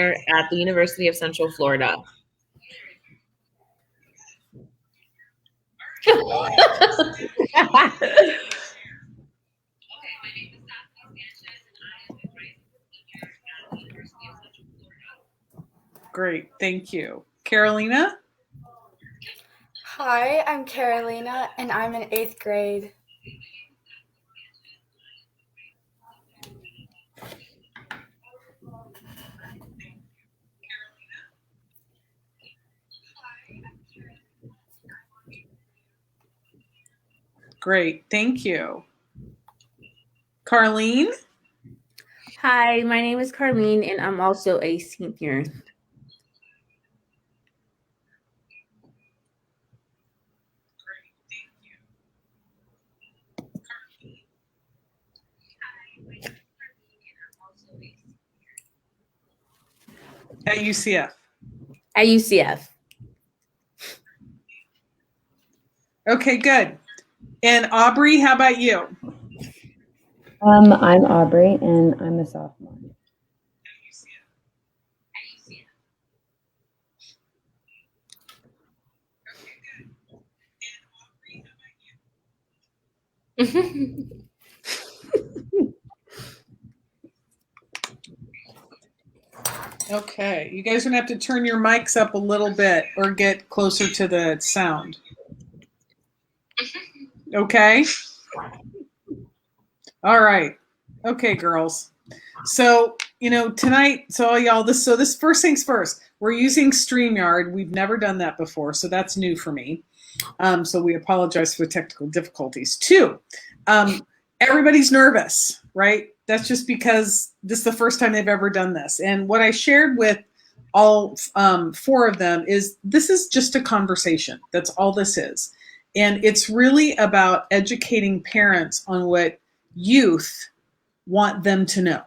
at the University of Central Florida. Great, thank you. Carolina? Hi, I'm Carolina, and I'm in 8th grade. Great, thank you. Carlene? Hi, my name is Carlene, and I'm also a senior. At UCF. At UCF. Okay, good. And Aubrey, how about you? I'm Aubrey, and I'm a sophomore. Okay, you guys are gonna have to turn your mics up a little bit or get closer to the sound. Okay? All right. Okay, girls. So, tonight, so y'all, this first things first, we're using StreamYard. We've never done that before, so that's new for me. So we apologize for technical difficulties. 2, everybody's nervous, right? That's just because this is the first time they've ever done this. And what I shared with all 4 of them is this is just a conversation. That's all this is. And it's really about educating parents on what youth want them to know.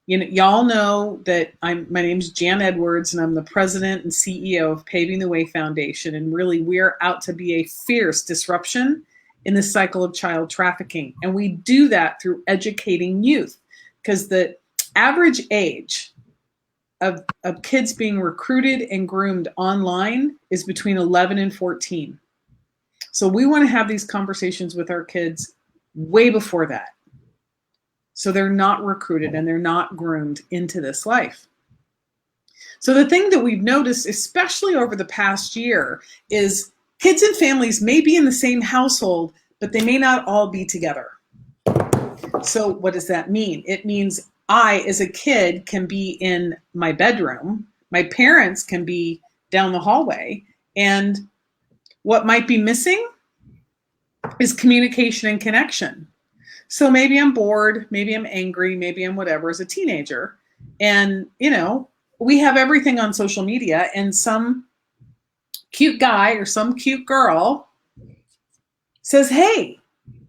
Y'all know that my name's Jan Edwards, and I'm the president and CEO of Paving the Way Foundation. And really, we're out to be a fierce disruption in the cycle of child trafficking. And we do that through educating youth, because the average age of kids being recruited and groomed online is between 11 and 14. So we want to have these conversations with our kids way before that, so they're not recruited and they're not groomed into this life. So the thing that we've noticed, especially over the past year, is kids and families may be in the same household, but they may not all be together. So what does that mean? It means I, as a kid, can be in my bedroom, my parents can be down the hallway, and what might be missing is communication and connection. So maybe I'm bored, maybe I'm angry, maybe I'm whatever as a teenager. And, we have everything on social media, and some cute guy or some cute girl says, hey,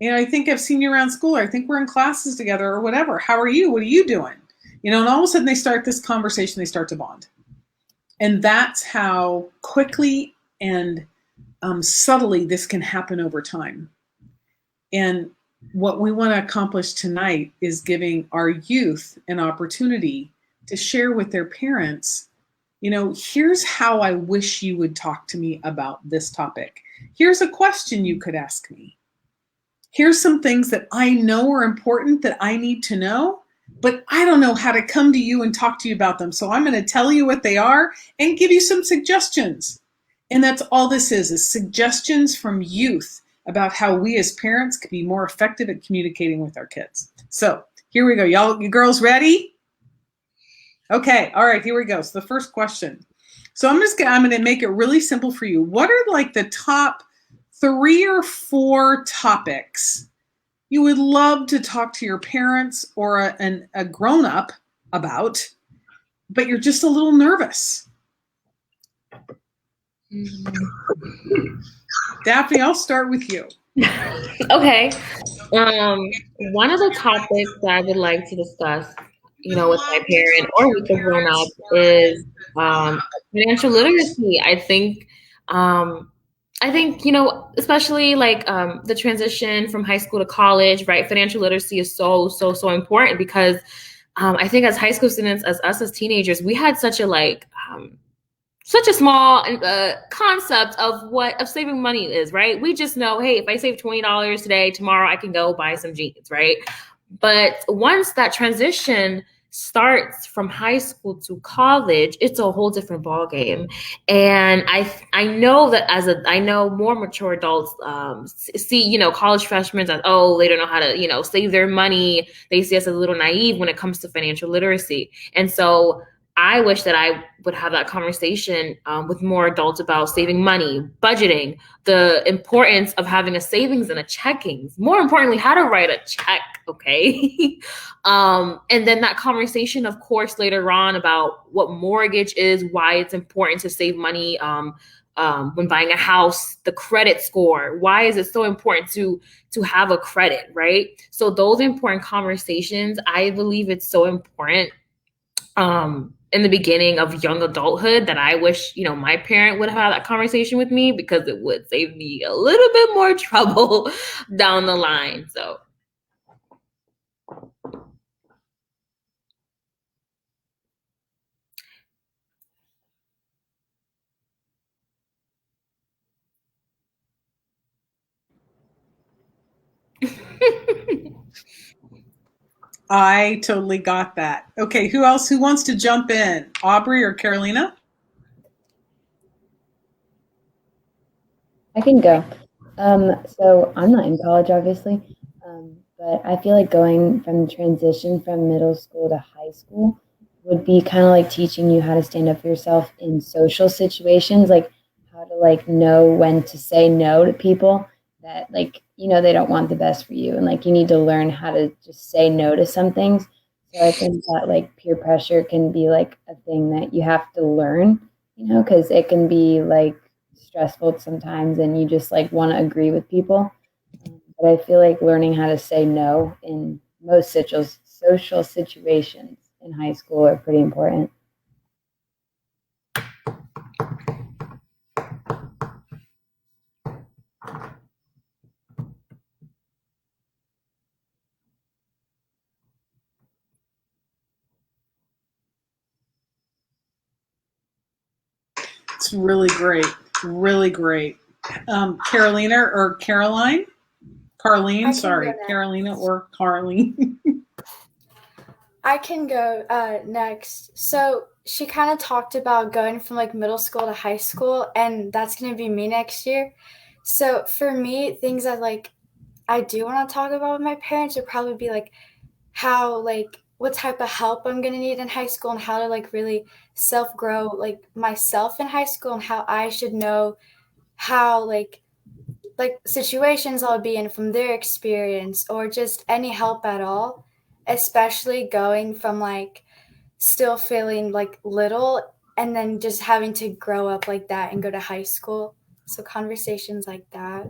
I think I've seen you around school, or I think we're in classes together, or whatever. How are you? What are you doing? And all of a sudden they start this conversation, they start to bond. And that's how quickly and subtly this can happen over time. And what we want to accomplish tonight is giving our youth an opportunity to share with their parents, here's how I wish you would talk to me about this topic. Here's a question you could ask me. Here's some things that I know are important that I need to know, but I don't know how to come to you and talk to you about them. So I'm going to tell you what they are and give you some suggestions. And that's all this is suggestions from youth about how we as parents can be more effective at communicating with our kids. So here we go. Y'all, you girls ready? Okay. All right, here we go. So the first question. So I'm going to make it really simple for you. What are like the top 3 or 4 topics you would love to talk to your parents or a grown-up about, but you're just a little nervous? Daphne, I'll start with you. Okay. One of the topics that I would like to discuss, with my parent or with the grown-up is financial literacy. I think, especially like the transition from high school to college, right? Financial literacy is so important, because I think as high school students, as us as teenagers, we had such a small concept of saving money is, right? We just know, hey, if I save $20 today, tomorrow I can go buy some jeans, right? But once that transition starts from high school to college, it's a whole different ballgame. And I know that I know more mature adults see college freshmen as, oh, they don't know how to save their money. They see us as a little naive when it comes to financial literacy, and so I wish that I would have that conversation with more adults about saving money, budgeting, the importance of having a savings and a checkings. More importantly, how to write a check, okay? And then that conversation, of course, later on about what mortgage is, why it's important to save money when buying a house, the credit score. Why is it so important to have a credit, right? So those important conversations, I believe it's so important in the beginning of young adulthood that I wish, my parent would have had that conversation with me, because it would save me a little bit more trouble down the line. So. I totally got that. Okay, who else? Who wants to jump in? Aubrey or Carolina? I can go. So I'm not in college, obviously, but I feel like going from the transition from middle school to high school would be kind of like teaching you how to stand up for yourself in social situations, like how to like know when to say no to people that they don't want the best for you, and like you need to learn how to just say no to some things. So I think that like peer pressure can be like a thing that you have to learn, because it can be like stressful sometimes and you just like want to agree with people. But I feel like learning how to say no in most social situations in high school are pretty important. It's really great. Really great. Carolina or Caroline? Carlene, sorry. Carolina or Carlene? I can go next. So she kind of talked about going from like middle school to high school, and that's going to be me next year. So for me, things I do want to talk about with my parents would probably be like how what type of help I'm going to need in high school, and how to like really self grow like myself in high school, and how I should know how like situations I'll be in from their experience, or just any help at all, especially going from like still feeling like little and then just having to grow up like that and go to high school. So conversations like that.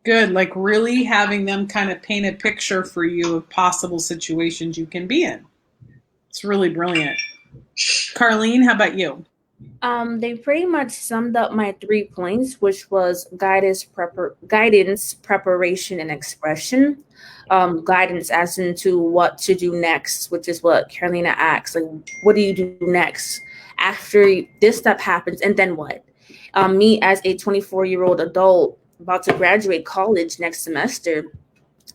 Good, like really having them kind of paint a picture for you of possible situations you can be in. It's really brilliant. Carlene, how about you? They pretty much summed up my 3 points, which was guidance, preparation, and expression. Guidance as into what to do next, which is what Carolina asked. Like, what do you do next after this step happens, and then what? Me as a 24-year-old adult about to graduate college next semester,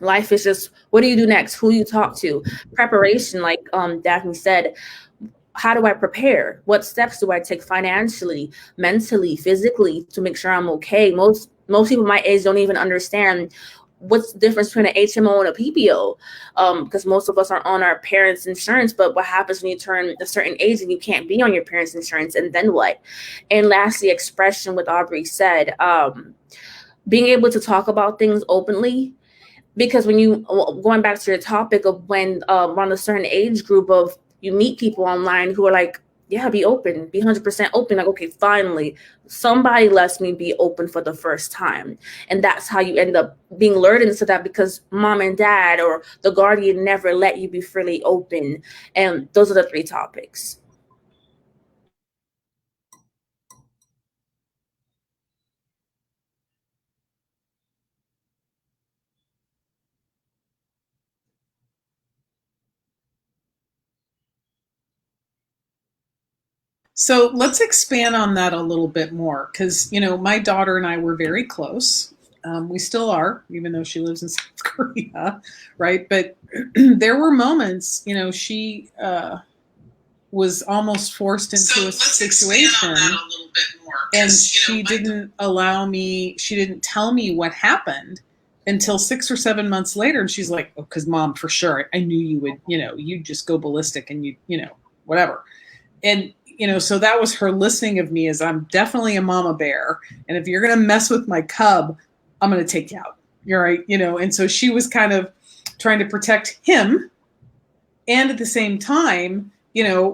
life is just, what do you do next? Who you talk to? Preparation, like Daphne said, how do I prepare? What steps do I take financially, mentally, physically to make sure I'm okay? Most people my age don't even understand what's the difference between an HMO and a PPO, because most of us are on our parents' insurance. But what happens when you turn a certain age and you can't be on your parents' insurance, and then what? And lastly, expression, what Aubrey said, being able to talk about things openly, because when you, going back to your topic of when around a certain age group of, you meet people online who are like be open, be 100% open. Like, okay, finally, somebody lets me be open for the first time. And that's how you end up being lured into that, because mom and dad or the guardian never let you be freely open. And those are the 3 topics. So let's expand on that a little bit more because, my daughter and I were very close. We still are, even though she lives in South Korea, right? But there were moments, she was almost forced into a situation, and she didn't allow me, she didn't tell me what happened until 6 or 7 months later. And she's like, oh, because mom, for sure, I knew you would, you'd just go ballistic and whatever. And so that was her listening of me as I'm definitely a mama bear. And if you're going to mess with my cub, I'm going to take you out. You're right. And so she was kind of trying to protect him and at the same time,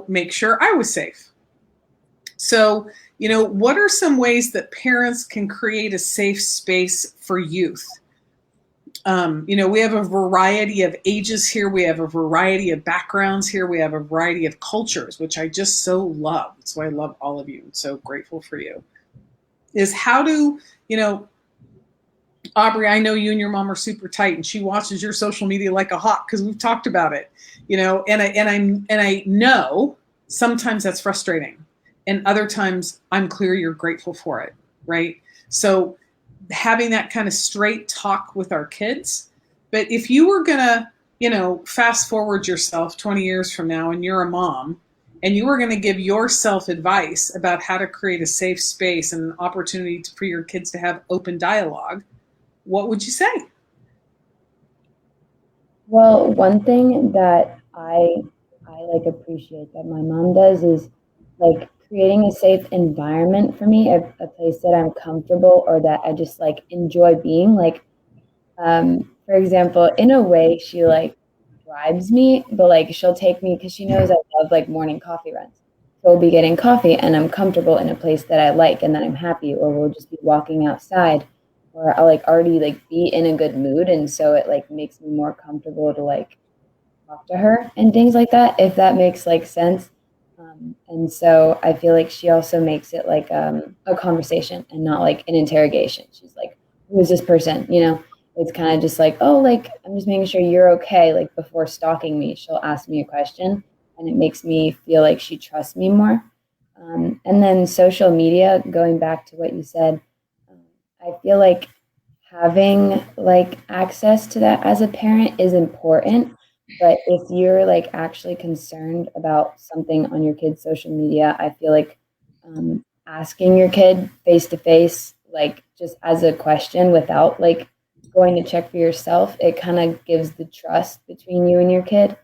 make sure I was safe. So, what are some ways that parents can create a safe space for youth? We have a variety of ages here. We have a variety of backgrounds here. We have a variety of cultures, which I just so love. That's why I love all of you. I'm so grateful for you. Is how do, Aubrey, I know you and your mom are super tight, and she watches your social media like a hawk because we've talked about it, and I know sometimes that's frustrating, and other times I'm clear you're grateful for it, right? So having that kind of straight talk with our kids. But if you were going to, fast forward yourself 20 years from now and you're a mom and you were going to give yourself advice about how to create a safe space and an opportunity for your kids to have open dialogue, what would you say? Well, one thing that I like appreciate that my mom does is like creating a safe environment for me, a place that I'm comfortable or that I just like enjoy being. Like, for example, in a way, she like bribes me, but like she'll take me because she knows I love like morning coffee runs. So we'll be getting coffee and I'm comfortable in a place that I like and that I'm happy, or we'll just be walking outside, or I'll like already like be in a good mood, and so it like makes me more comfortable to like talk to her and things like that, if that makes like sense. And so I feel like she also makes it like a conversation and not like an interrogation. She's like, who is this person? It's kind of just like, oh, like I'm just making sure you're okay. Like before stalking me, she'll ask me a question, and it makes me feel like she trusts me more. And then social media, going back to what you said, um, I feel like having like access to that as a parent is important, but if you're like actually concerned about something on your kid's social media, I feel like asking your kid face to face, like just as a question without like going to check for yourself, it kind of gives the trust between you and your kid,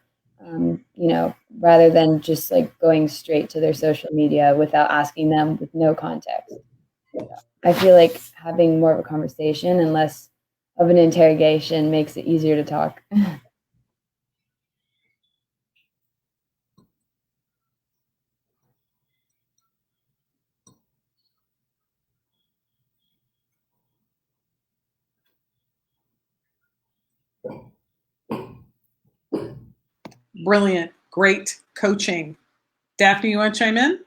rather than just like going straight to their social media without asking them with no context. I feel like having more of a conversation and less of an interrogation makes it easier to talk. Brilliant. Great coaching. Daphne, you want to chime in?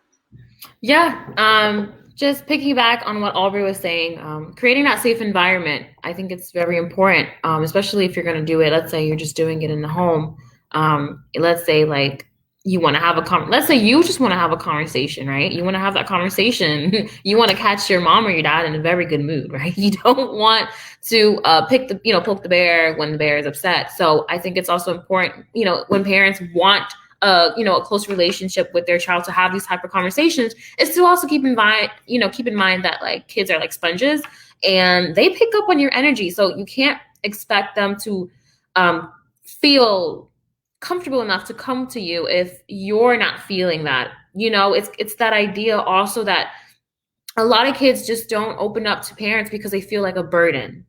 Yeah. Just piggyback on what Aubrey was saying, creating that safe environment, I think it's very important, especially if you're going to do it. Let's say you're just doing it in the home. Let's say like you want to have let's say you just want to have a conversation, right? You want to have that conversation. You want to catch your mom or your dad in a very good mood, right? You don't want to poke the bear when the bear is upset. So I think it's also important, when parents want a close relationship with their child to have these type of conversations, is to also keep in mind that like kids are like sponges and they pick up on your energy. So you can't expect them to feel comfortable enough to come to you if you're not feeling that. It's that idea also that a lot of kids just don't open up to parents because they feel like a burden,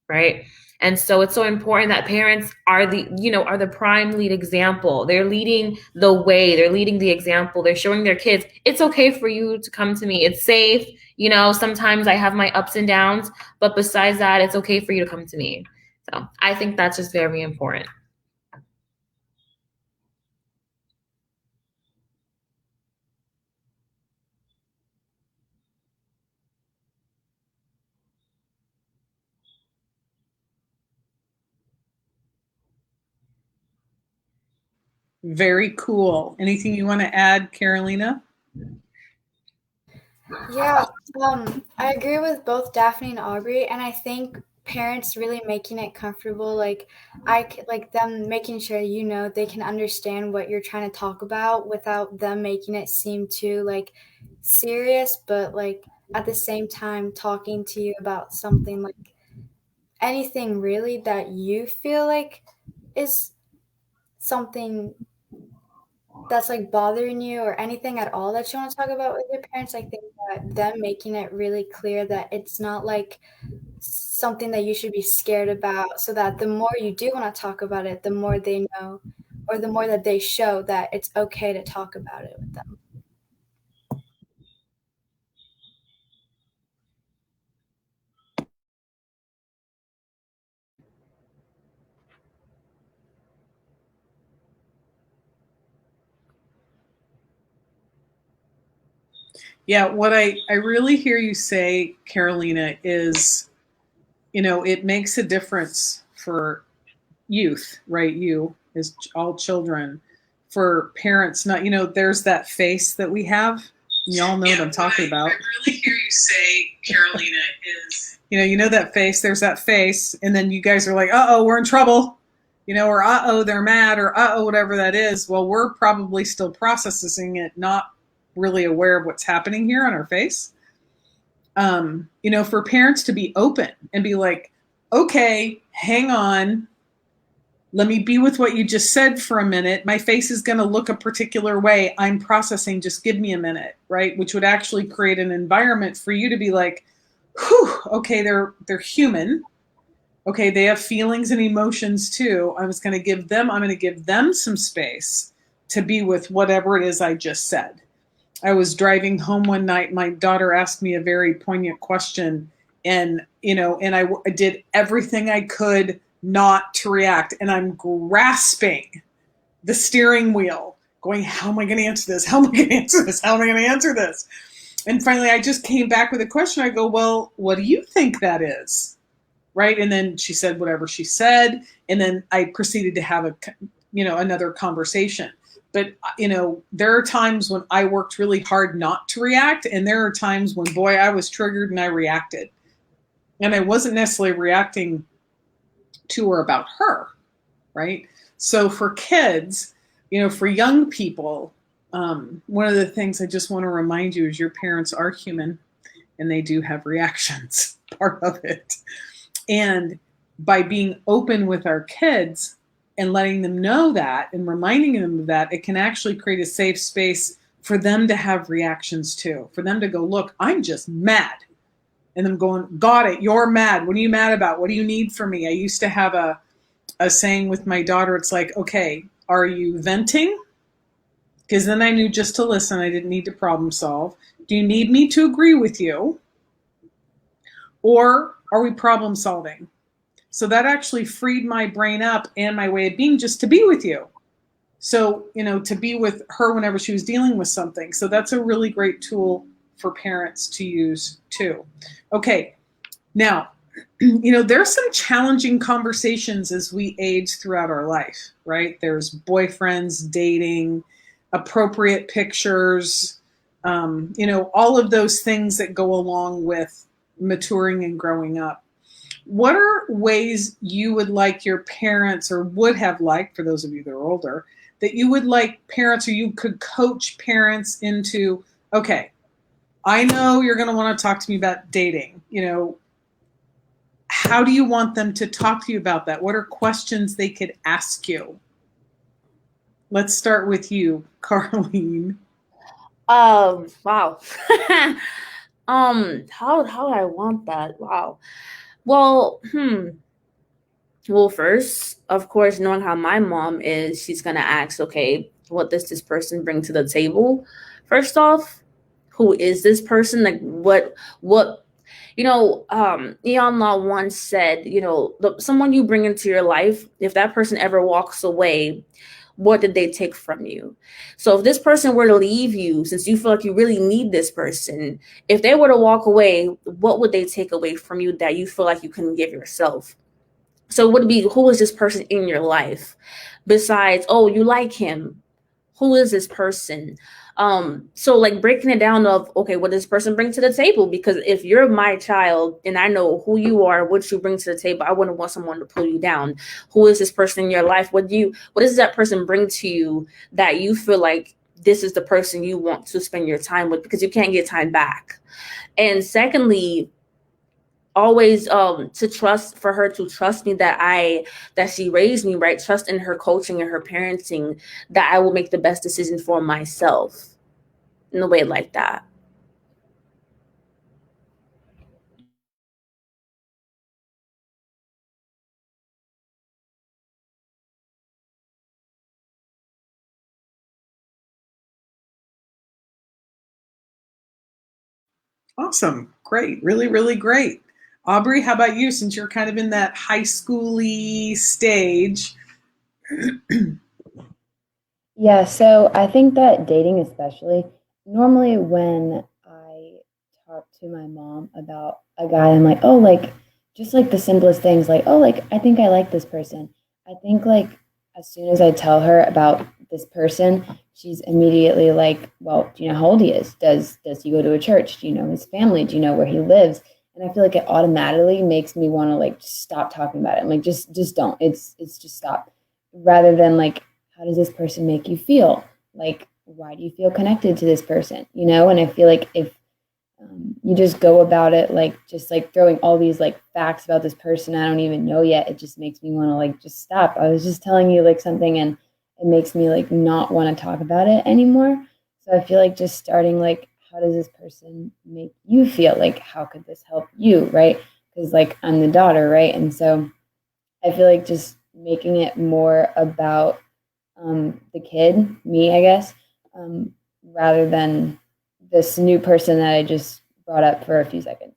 right? And so it's so important that parents are the prime lead example. They're leading the way, they're leading the example, they're showing their kids, it's okay for you to come to me. It's safe. Sometimes I have my ups and downs, but besides that, it's okay for you to come to me. So I think that's just very important. Very cool. Anything you want to add, Carolina? Yeah, I agree with both Daphne and Aubrey, and I think parents really making it comfortable, like like them making sure they can understand what you're trying to talk about without them making it seem too like serious, but like at the same time talking to you about something like anything really that you feel like is something that's like bothering you or anything at all that you want to talk about with your parents. I think that them making it really clear that it's not like something that you should be scared about, so that the more you do want to talk about it, the more they know or the more that they show that it's okay to talk about it with them. Yeah, what I really hear you say, Carolina, is, it makes a difference for youth, right? You, as all children, for parents, not, there's that face that we have. Y'all know what I'm talking about. I really hear you say, Carolina, is, that face, there's that face. And then you guys are like, uh-oh, we're in trouble, or uh-oh, they're mad, or uh-oh, whatever that is. Well, we're probably still processing it, not really aware of what's happening here on our face. For parents to be open and be like, okay, hang on, let me be with what you just said for a minute. My face is going to look a particular way. I'm processing. Just give me a minute, right? Which would actually create an environment for you to be like, whew, okay, they're human. Okay, they have feelings and emotions too. I'm going to give them some space to be with whatever it is I just said. I was driving home one night. My daughter asked me a very poignant question, and I did everything I could not to react, and I'm grasping the steering wheel, going, "How am I going to answer this? How am I going to answer this? How am I going to answer this?" And finally, I just came back with a question. I go, "Well, what do you think that is?" Right? And then she said whatever she said, and then I proceeded to have another conversation. But, there are times when I worked really hard not to react. And there are times when, boy, I was triggered and I reacted. And I wasn't necessarily reacting to or about her, right? So for kids, for young people, one of the things I just want to remind you is your parents are human and they do have reactions, part of it. And by being open with our kids, and letting them know that and reminding them of that, it can actually create a safe space for them to have reactions too, for them to go, look, I'm just mad. And them going, got it, you're mad. What are you mad about? What do you need from me? I used to have a saying with my daughter. It's like, okay, are you venting? Because then I knew just to listen. I didn't need to problem solve. Do you need me to agree with you? Or are we problem solving? So that actually freed my brain up and my way of being just to be with you. So, to be with her whenever she was dealing with something. So that's a really great tool for parents to use too. Okay. Now, there's some challenging conversations as we age throughout our life, right? There's boyfriends, dating, appropriate pictures, all of those things that go along with maturing and growing up. What are ways you would like your parents, or would have liked, for those of you that are older, that you would like parents, or you could coach parents into, okay, I know you're going to want to talk to me about dating. How do you want them to talk to you about that? What are questions they could ask you? Let's start with you, Carlene. Wow. How do I want that? Wow. Well, Well, first, of course, knowing how my mom is, she's gonna ask, okay, what does this person bring to the table? First off, who is this person? Like, what Eon Law once said, someone you bring into your life, if that person ever walks away, what did they take from you? So if this person were to leave you, since you feel like you really need this person, if they were to walk away, what would they take away from you that you feel like you couldn't give yourself? So it would be, who is this person in your life besides, oh, you like him? Who is this person? So like breaking it down of, okay, what does this person bring to the table? Because if you're my child and I know who you are, what you bring to the table, I wouldn't want someone to pull you down. Who is this person in your life? What does that person bring to you that you feel like this is the person you want to spend your time with, because you can't get time back? And secondly, always to trust, for her to trust me, that she raised me right, trust in her coaching and her parenting, that I will make the best decision for myself in a way like that. Awesome. Great. Really, really great. Aubrey, how about you? Since you're kind of in that high schooly stage. Yeah, so I think that dating, especially, normally when I talk to my mom about a guy, I'm like, oh, like, just like the simplest things, like, oh, like, I think I like this person. I think, like, as soon as I tell her about this person, she's immediately like, well, do you know how old he is? Does he go to a church? Do you know his family? Do you know where he lives? And I feel like it automatically makes me want to like just stop talking about it. I'm like, just don't. It's just stop. Rather than like, how does this person make you feel? Like, why do you feel connected to this person? And I feel like if you just go about it like just like throwing all these like facts about this person I don't even know yet, it just makes me want to like just stop. I was just telling you like something and it makes me like not want to talk about it anymore. So I feel like just starting like, how does this person make you feel? Like, how could this help you? Right? Because like I'm the daughter, right? And so I feel like just making it more about the kid, me, I guess, rather than this new person that I just brought up for a few seconds.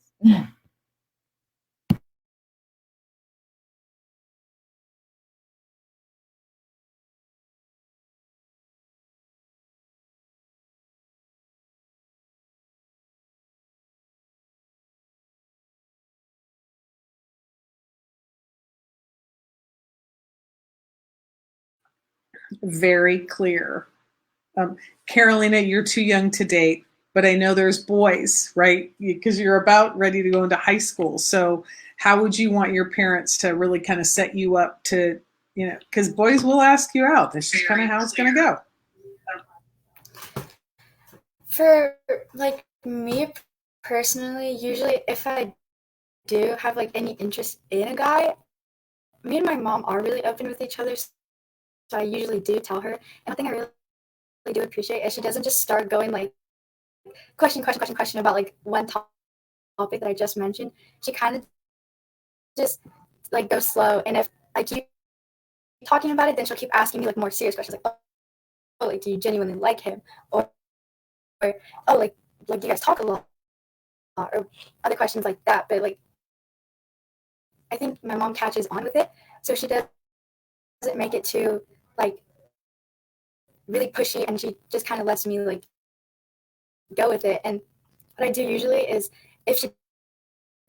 Very clear. Um, Carolina, you're too young to date, but I know there's boys, right? Because you're about ready to go into high school. So, how would you want your parents to really kind of set you up to, because boys will ask you out. This is kind of how it's going to go. For like me personally, usually if I do have like any interest in a guy, me and my mom are really open with each other. So I usually do tell her. And one thing I really do appreciate is she doesn't just start going like question about like one topic that I just mentioned. She kind of just like goes slow. And if I keep talking about it, then she'll keep asking me like more serious questions like, oh, like, do you genuinely like him? Or oh, like do you guys talk a lot? Or other questions like that. But like I think my mom catches on with it, so she doesn't make it too like really pushy, and she just kind of lets me like go with it. And what I do usually is if she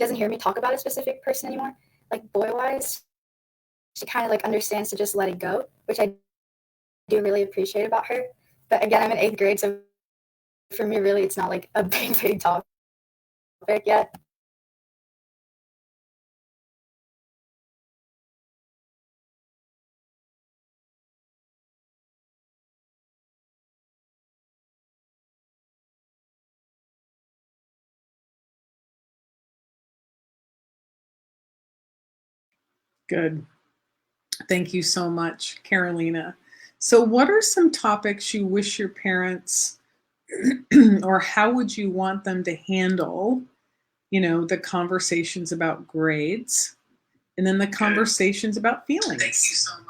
doesn't hear me talk about a specific person anymore, like boy wise, she kind of like understands to just let it go, which I do really appreciate about her. But again, I'm in 8th grade, so for me, really, it's not like a big topic yet. Good. Thank you so much, Carolina. So, what are some topics you wish your parents, or how would you want them to handle, the conversations about grades, and then the conversations about feelings. Thank you so much.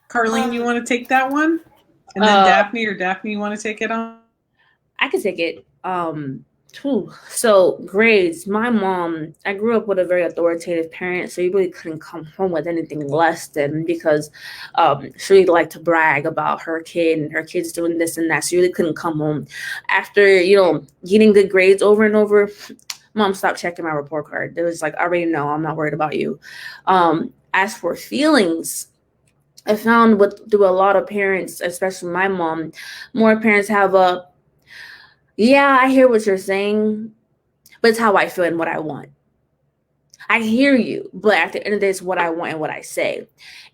Carlene, you want to take that one? And then Daphne, you want to take it on? I can take it. So grades. My mom, I grew up with a very authoritative parent, so you really couldn't come home with anything less than, because she really liked to brag about her kid and her kid's doing this and that. So you really couldn't come home after, getting good grades over and over. Mom, stop checking my report card. It was like, I already know, I'm not worried about you. As for feelings, I found through a lot of parents, especially my mom, more parents have yeah, I hear what you're saying, but it's how I feel and what I want. I hear you, but at the end of the day, it's what I want and what I say.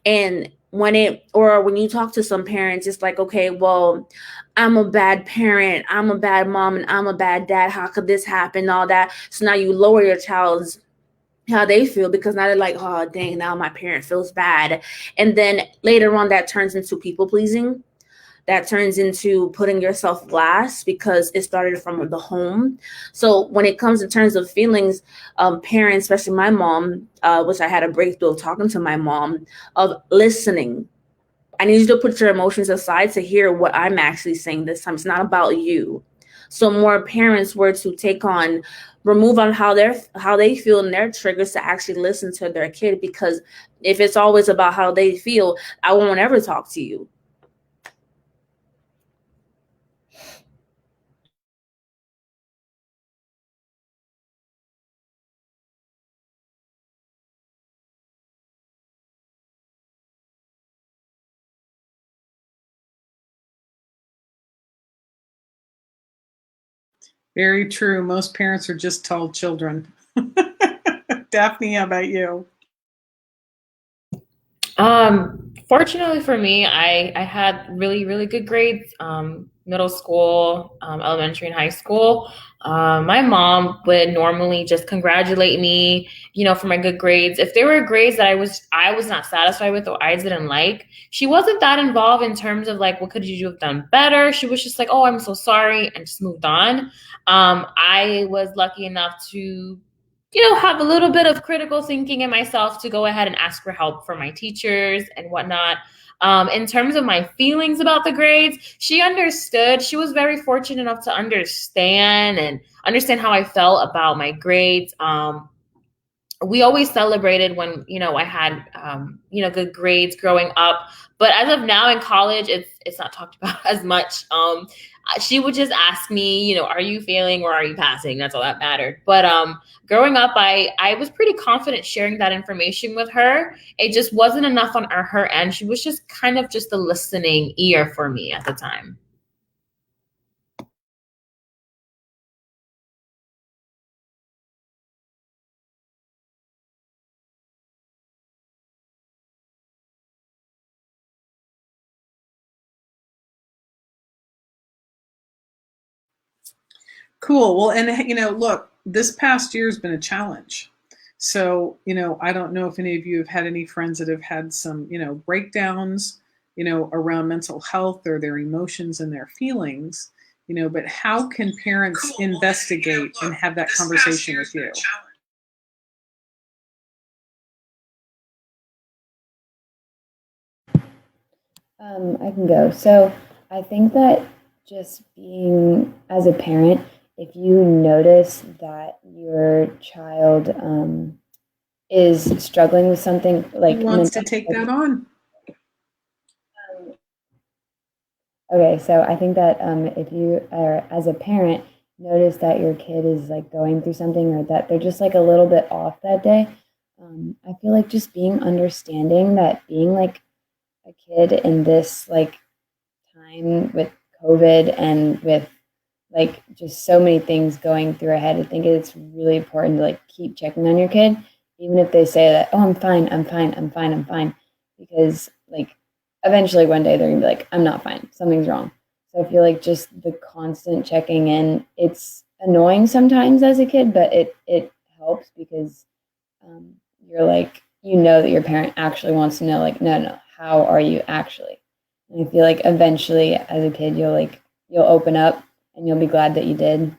And when you talk to some parents, it's like, okay, well, I'm a bad parent, I'm a bad mom, and I'm a bad dad. How could this happen? All that. So now you lower your child's how they feel, because now they're like, oh, dang, now my parent feels bad. And then later on, that turns into people pleasing. That turns into putting yourself last because it started from the home. So when it comes in terms of feelings, parents, especially my mom, which I had a breakthrough of talking to my mom, of listening. I need you to put your emotions aside to hear what I'm actually saying this time. It's not about you. So more parents were to remove on how they feel and their triggers to actually listen to their kid, because if it's always about how they feel, I won't ever talk to you. Very true. Most parents are just tall children. Daphne, how about you? Fortunately for me, I had really, really good grades, middle school, elementary and high school. My mom would normally just congratulate me, for my good grades. If there were grades that I was not satisfied with or I didn't like, she wasn't that involved in terms of like, what could you have done better? She was just like, oh, I'm so sorry, and just moved on. I was lucky enough to have a little bit of critical thinking in myself to go ahead and ask for help from my teachers and whatnot. In terms of my feelings about the grades, she understood. She was very fortunate enough to understand how I felt about my grades. We always celebrated when, I had, good grades growing up. But as of now in college, it's not talked about as much. She would just ask me, are you failing or are you passing? That's all that mattered. But growing up, I was pretty confident sharing that information with her. It just wasn't enough on her end. She was just kind of just a listening ear for me at the time. Cool. Well, and look, this past year has been a challenge. So, I don't know if any of you have had any friends that have had some, breakdowns, around mental health or their emotions and their feelings, but how can parents investigate and have that conversation with you? I can go. So I think that just being as a parent, if you notice that your child is struggling with something like who wants to take that on? Okay, so I think that if you are as a parent notice that your kid is like going through something or that they're just like a little bit off that day, I feel like just being understanding that being like a kid in this like time with COVID and with like just so many things going through our head, I think it's really important to like keep checking on your kid, even if they say that, oh, I'm fine, I'm fine, I'm fine, I'm fine, because like eventually one day they're gonna be like, I'm not fine, something's wrong. So I feel like just the constant checking in, it's annoying sometimes as a kid, but it helps because you're like, you know that your parent actually wants to know, like, no, how are you actually? And I feel like eventually as a kid, you'll open up and you'll be glad that you did.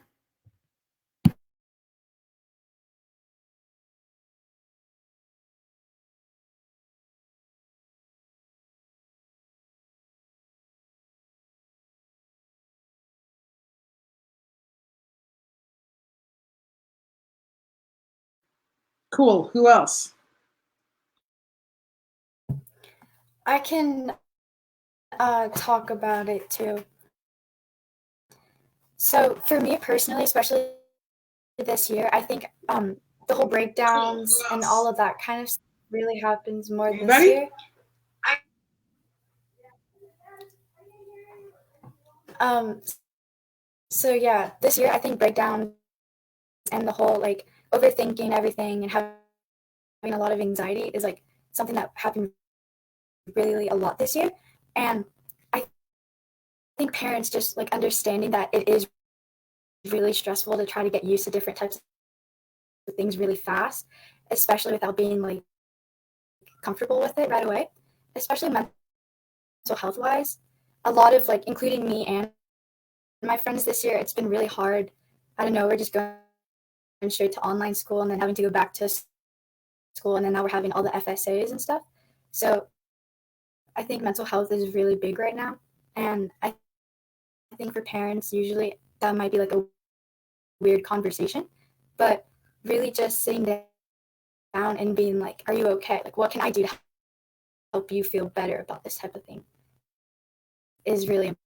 Cool. Who else? I can talk about it too. So for me personally, especially this year, I think the whole breakdowns and all of that kind of stuff really happens more this Anybody? year. Um, so yeah, this year I think breakdowns and the whole like overthinking everything and having a lot of anxiety is like something that happened really a lot this year. And I think parents just like understanding that it is really stressful to try to get used to different types of things really fast, especially without being like comfortable with it right away, especially mental health wise. A lot of like, including me and my friends this year, it's been really hard. I don't know, we're just going straight to online school and then having to go back to school, and then now we're having all the FSAs and stuff. So I think mental health is really big right now, and I think for parents usually that might be like a weird conversation, but really just sitting down and being like, are you okay? Like, what can I do to help you feel better about this type of thing is really important.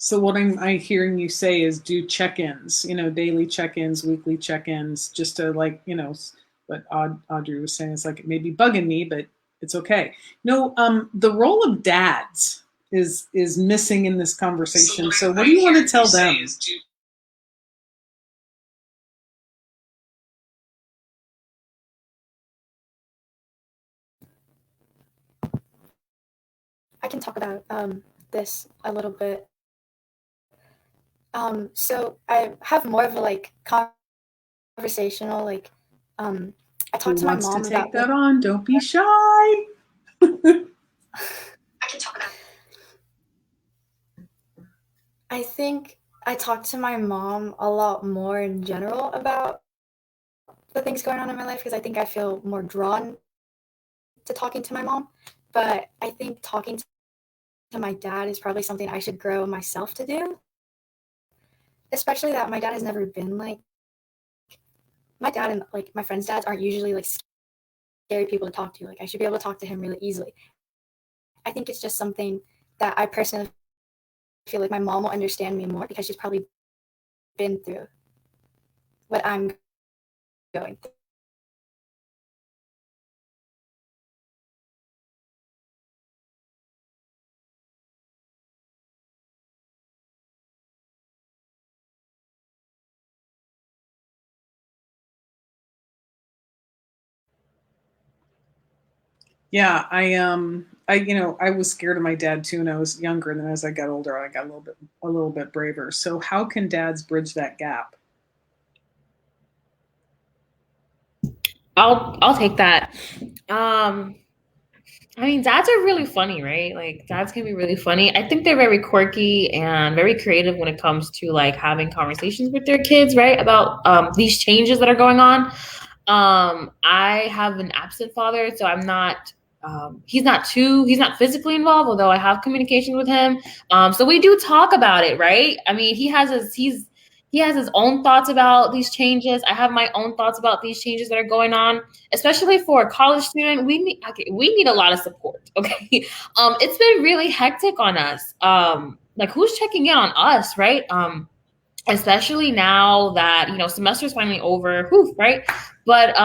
So what I'm hearing you say is do check-ins, daily check-ins, weekly check-ins, just to like, what Audrey was saying is like it may be bugging me, but it's okay. The role of dads is missing in this conversation. So what do you want to tell them? I can talk about this a little bit. So I have more of a like conversational, like I talk to my Who wants mom to take about that on? Don't be shy. I can talk about. I think I talk to my mom a lot more in general about the things going on in my life because I think I feel more drawn to talking to my mom. But I think talking to my dad is probably something I should grow myself to do. Especially that my dad has never been like my dad and like my friends' dads aren't usually like scary people to talk to. Like I should be able to talk to him really easily. I think it's just something that I personally feel like my mom will understand me more because she's probably been through what I'm going through. Yeah, I was scared of my dad too when I was younger, and then as I got older, I got a little bit braver. So how can dads bridge that gap? I'll take that. I mean, dads are really funny, right? Like dads can be really funny. I think they're very quirky and very creative when it comes to like having conversations with their kids, right? About these changes that are going on. I have an absent father, so I'm not he's not physically involved, although I have communication with him. So we do talk about it, right? I mean, he has his own thoughts about these changes. I have my own thoughts about these changes that are going on, especially for a college student. We need a lot of support. Okay. It's been really hectic on us. Like who's checking in on us, right? Especially now that semester's finally over. Whew, right? But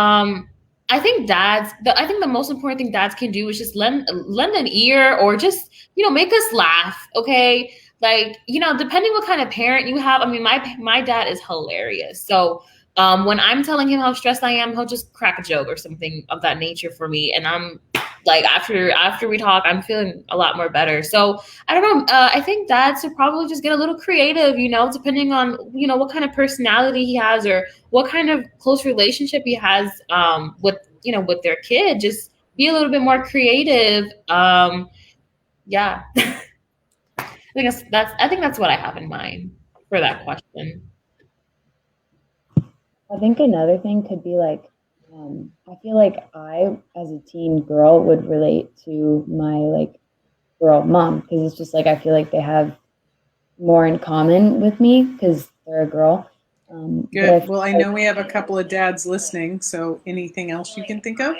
I think I think the most important thing dads can do is just lend an ear, or just make us laugh. Okay, like depending what kind of parent you have. I mean, my dad is hilarious, so When I'm telling him how stressed I am, he'll just crack a joke or something of that nature for me, and I'm like, after we talk, I'm feeling a lot more better. So I don't know. I think dads should probably just get a little creative, depending on what kind of personality he has or what kind of close relationship he has with their kid. Just be a little bit more creative. Yeah, I think that's what I have in mind for that question. I think another thing could be like, I feel like I, as a teen girl, would relate to my like girl mom because it's just like I feel like they have more in common with me because they're a girl. Good. Well, I know we have a couple of dads listening. So anything else you can think of?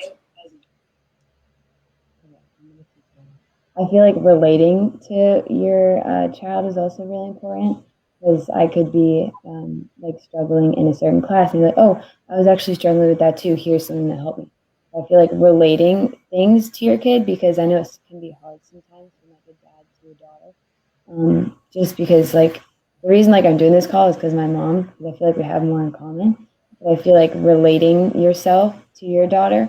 I feel like relating to your child is also really important because I could be like struggling in a certain class and be like, oh, I was actually struggling with that too. Here's something that helped me. I feel like relating things to your kid because I know it can be hard sometimes from like a dad to a daughter. Just because like the reason like I'm doing this call is because my mom, because I feel like we have more in common. But I feel like relating yourself to your daughter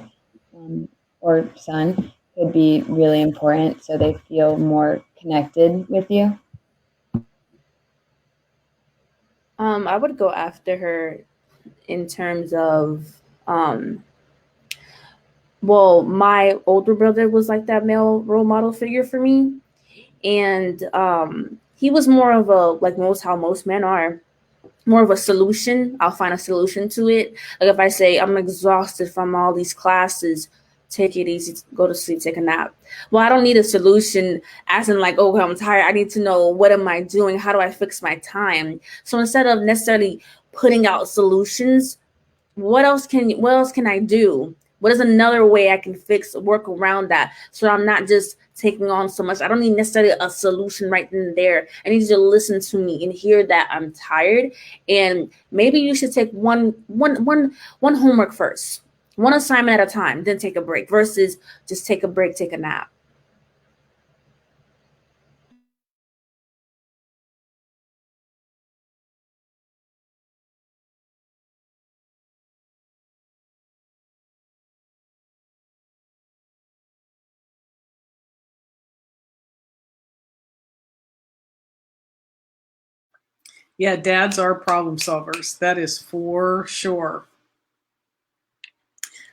or son could be really important so they feel more connected with you. I would go after her in terms of well, my older brother was like that male role model figure for me. And he was more of a, like most how most men are, more of a solution. I'll find a solution to it. Like if I say I'm exhausted from all these classes, take it easy, go to sleep, take a nap. Well, I don't need a solution as in like, oh, I'm tired. I need to know, what am I doing? How do I fix my time? So instead of necessarily putting out solutions, what else can I do? What is another way I can work around that so I'm not just taking on so much? I don't need necessarily a solution right then and there. I need you to listen to me and hear that I'm tired. And maybe you should take one homework first, one assignment at a time, then take a break versus just take a break, take a nap. Yeah, dads are problem solvers. That is for sure.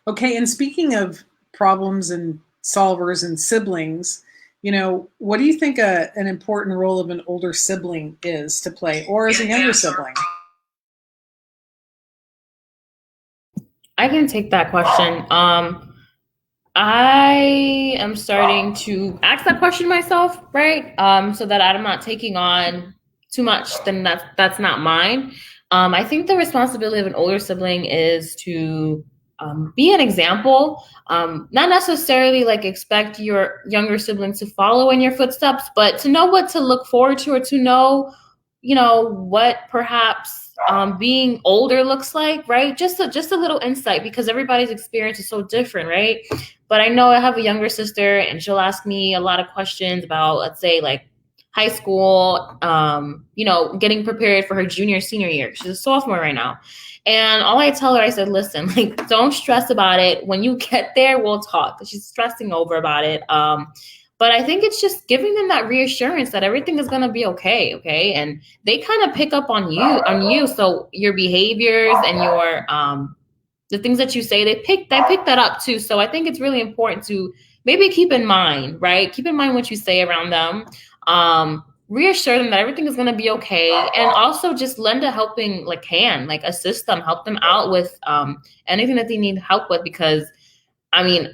Okay, and speaking of problems and solvers and siblings, what do you think an important role of an older sibling is to play, or as a younger sibling? I can take that question. I am starting to ask that question myself, right? So that I'm not taking on too much, then that's not mine. I think the responsibility of an older sibling is to be an example. Not necessarily like expect your younger siblings to follow in your footsteps, but to know what to look forward to, or to know, what perhaps being older looks like, right? Just a little insight, because everybody's experience is so different, right? But I know I have a younger sister, and she'll ask me a lot of questions about, let's say, like high school, getting prepared for her junior, senior year. She's a sophomore right now. And all I tell her, I said, listen, like, don't stress about it. When you get there, we'll talk. She's stressing over about it. But I think it's just giving them that reassurance that everything is going to be okay. Okay. And they kind of pick up on you. So your behaviors and your, the things that you say, they pick that up too. So I think it's really important to maybe keep in mind, right? Keep in mind what you say around them. Reassure them that everything is going to be okay, and also just lend a helping like hand, like assist them, help them out with anything that they need help with. Because I mean,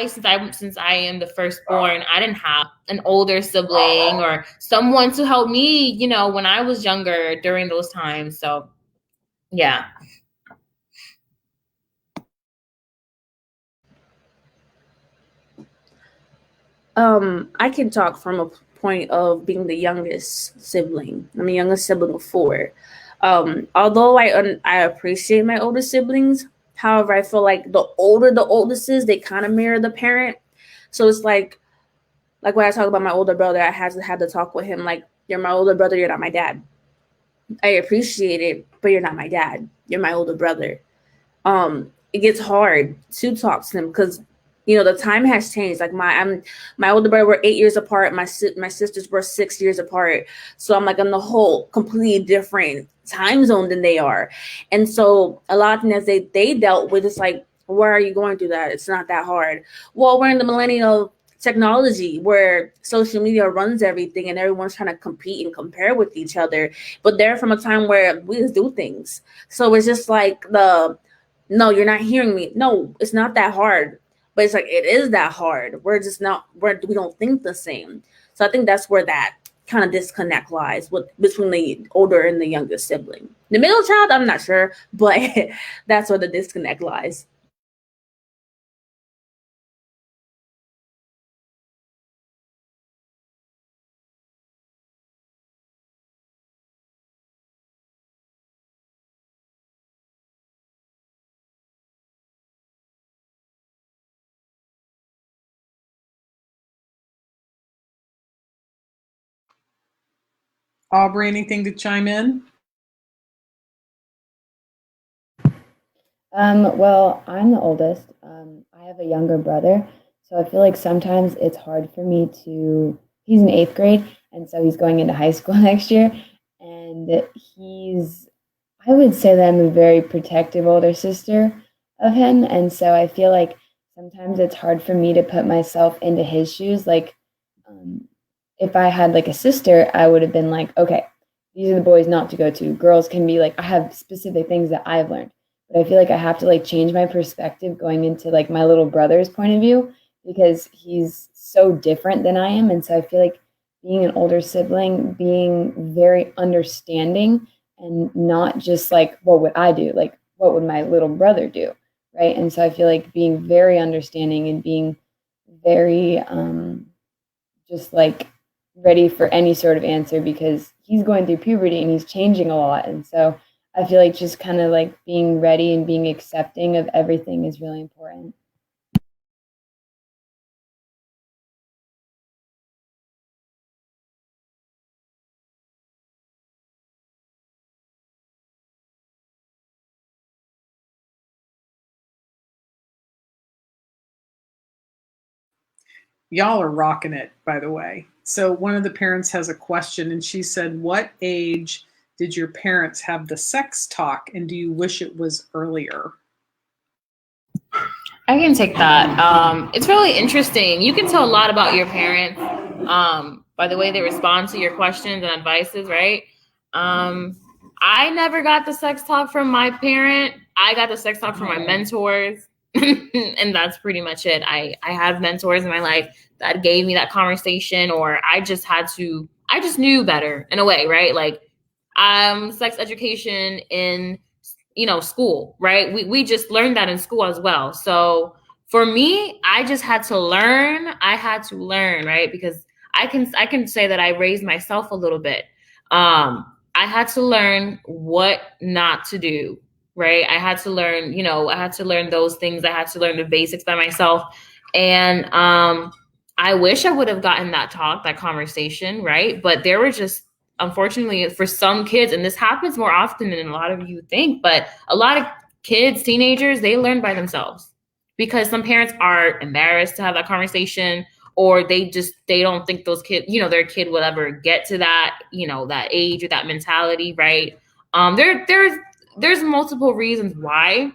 since I am the firstborn, I didn't have an older sibling or someone to help me, when I was younger during those times. So yeah. I can talk from a point of being the youngest sibling. I'm a youngest sibling of four. Although I appreciate my older siblings, however, I feel like the older the oldest is, they kind of mirror the parent. So it's like when I talk about my older brother, I had to have the talk with him like, you're my older brother, you're not my dad. I appreciate it, but you're not my dad. You're my older brother. It gets hard to talk to them because the time has changed. Like my older brother, we're 8 years apart. My sisters were 6 years apart. So I'm like in the whole completely different time zone than they are. And so a lot of things they dealt with, it's like, why are you going through that? It's not that hard. Well, we're in the millennial technology where social media runs everything and everyone's trying to compete and compare with each other. But they're from a time where we just do things. So it's just like no, you're not hearing me. No, it's not that hard. But it's like, it is that hard. We don't think the same. So I think that's where that kind of disconnect lies between the older and the younger sibling. The middle child, I'm not sure, but that's where the disconnect lies. Aubrey, anything to chime in? Well, I'm the oldest. I have a younger brother, so I feel like sometimes it's hard for me to. He's in eighth grade, and so he's going into high school next year, and I would say that I'm a very protective older sister of him, and so I feel like sometimes it's hard for me to put myself into his shoes. Like, um, if I had like a sister, I would have been like, okay, these are the boys not to go to. Girls can be like, I have specific things that I've learned, but I feel like I have to like change my perspective going into like my little brother's point of view because he's so different than I am. And so I feel like being an older sibling, being very understanding and not just like, what would I do? Like, what would my little brother do? Right. And so I feel like being very understanding and being very just like ready for any sort of answer because he's going through puberty and he's changing a lot. And so I feel like just kind of like being ready and being accepting of everything is really important. Y'all are rocking it, by the way. So one of the parents has a question, and she said, "What age did your parents have the sex talk, and do you wish it was earlier?" I can take that. It's really interesting. You can tell a lot about your parents by the way they respond to your questions and advices, right? Um, I never got the sex talk from my parent. I got the sex talk from my mentors, and that's pretty much it. I have mentors in my life that gave me that conversation, or I just knew better in a way, right? Like, sex education in school, right? We just learned that in school as well. So for me, I had to learn, right? Because I can say that I raised myself a little bit. I had to learn what not to do, right? I had to learn those things. I had to learn the basics by myself. And I wish I would have gotten that conversation, right? But there were just, unfortunately, for some kids, and this happens more often than a lot of you think, but a lot of kids, teenagers, they learn by themselves because some parents are embarrassed to have that conversation, or they don't think those kids, their kid will ever get to that, that age or that mentality, right? There's multiple reasons why.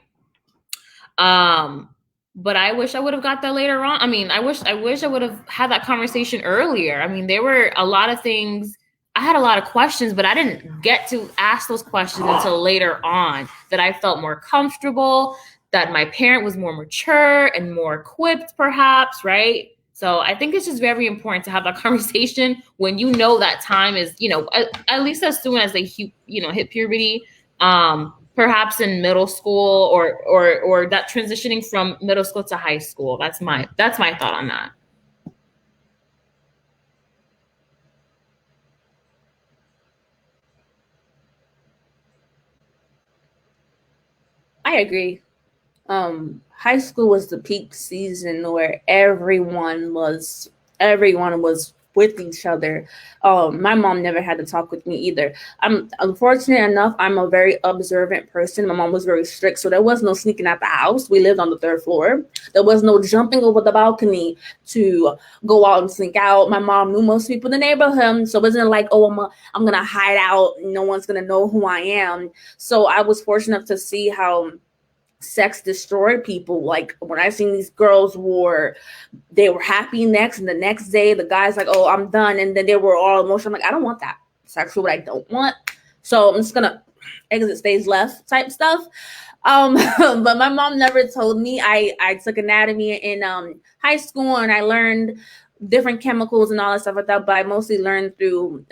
Um, but I wish I would have got that later on. I mean, I wish I would have had that conversation earlier. I mean, there were a lot of things. I had a lot of questions, but I didn't get to ask those questions until later on that I felt more comfortable, that my parent was more mature and more equipped, perhaps, right? So I think it's just very important to have that conversation when that time is, at least as soon as they hit puberty, perhaps in middle school, or that transitioning from middle school to high school. That's my thought on that. I agree. High school was the peak season where everyone was with each other. My mom never had to talk with me either. I'm unfortunate enough, I'm a very observant person. My mom was very strict, so there was no sneaking out the house. We lived on the 3rd floor. There was no jumping over the balcony to go out and sneak out. My mom knew most people in the neighborhood, so it wasn't like, oh, I'm gonna hide out. No one's gonna know who I am. So I was fortunate enough to see how sex destroyed people. Like when I seen these girls they were happy next, and the next day the guy's like, oh, I'm done, and then they were all emotional. I'm like, I don't want that. It's actually what I don't want. So I'm just gonna exit stage left type stuff. But my mom never told me. I took anatomy in high school, and I learned different chemicals and all that stuff like that, but I mostly learned through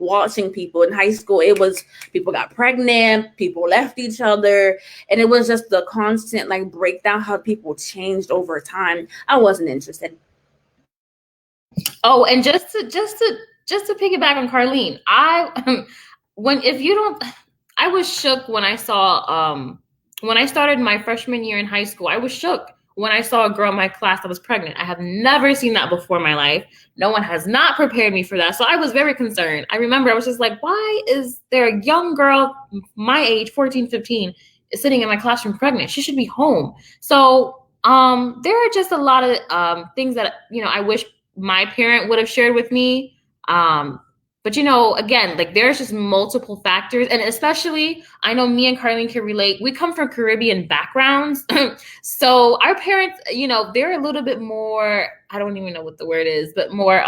watching people. In high school, it was people got pregnant, people left each other, and it was just the constant like breakdown, how people changed over time. I wasn't interested. Oh, and just to piggyback on Carlene, I was shook when I saw when I started my freshman year in high school. I was shook when I saw a girl in my class that was pregnant. I have never seen that before in my life. No one has not prepared me for that. So I was very concerned. I remember I was just like, why is there a young girl my age, 14, 15, is sitting in my classroom pregnant? She should be home. So there are just a lot of things that, I wish my parent would have shared with me. But again, like there's just multiple factors, and especially I know me and Carlene can relate. We come from Caribbean backgrounds. So our parents, they're a little bit more, I don't even know what the word is, but more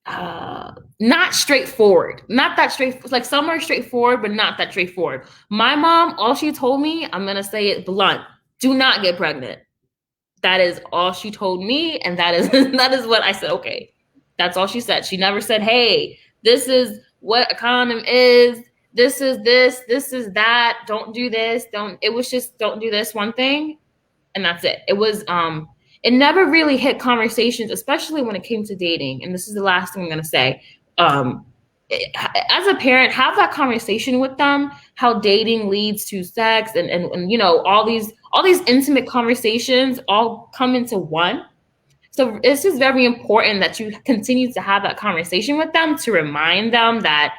not straightforward. Not that straightforward. Like some are straightforward, but not that straightforward. My mom, all she told me, I'm going to say it blunt, do not get pregnant. That is all she told me, and that is what I said, okay. That's all she said. She never said, hey, this is what a condom is. This is this. This is that. Don't do this. It was just don't do this one thing. And that's it. It was, it never really hit conversations, especially when it came to dating. And this is the last thing I'm going to say. As a parent, have that conversation with them, how dating leads to sex and all these intimate conversations all come into one. So it's just very important that you continue to have that conversation with them to remind them that,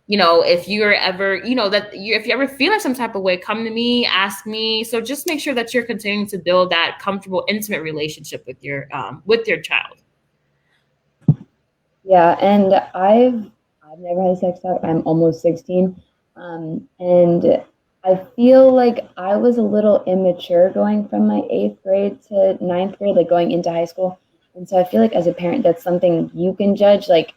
if you're ever, if you're ever feeling some type of way, come to me, ask me. So just make sure that you're continuing to build that comfortable, intimate relationship with your child. Yeah, and I've never had a sex talk. I'm almost 16, and I feel like I was a little immature going from my 8th grade to 9th grade, like going into high school. And so I feel like as a parent, that's something you can judge. Like,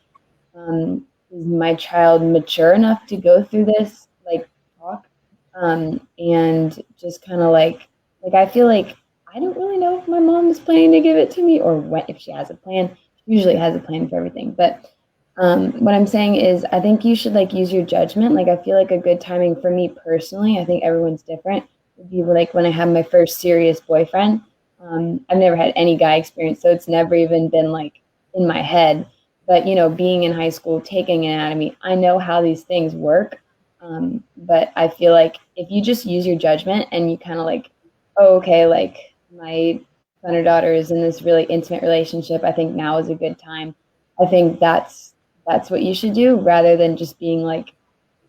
is my child mature enough to go through this like talk? And just kind of like I feel like I don't really know if my mom is planning to give it to me or if she has a plan. She usually has a plan for everything, but what I'm saying is I think you should like use your judgment. Like I feel like a good timing for me personally, I think everyone's different, would be like when I had my first serious boyfriend. I've never had any guy experience, so it's never even been like in my head. But being in high school, taking anatomy, I know how these things work. But I feel like if you just use your judgment and you kind of like, oh, okay, like my son or daughter is in this really intimate relationship, I think now is a good time. I think that's what you should do, rather than just being like,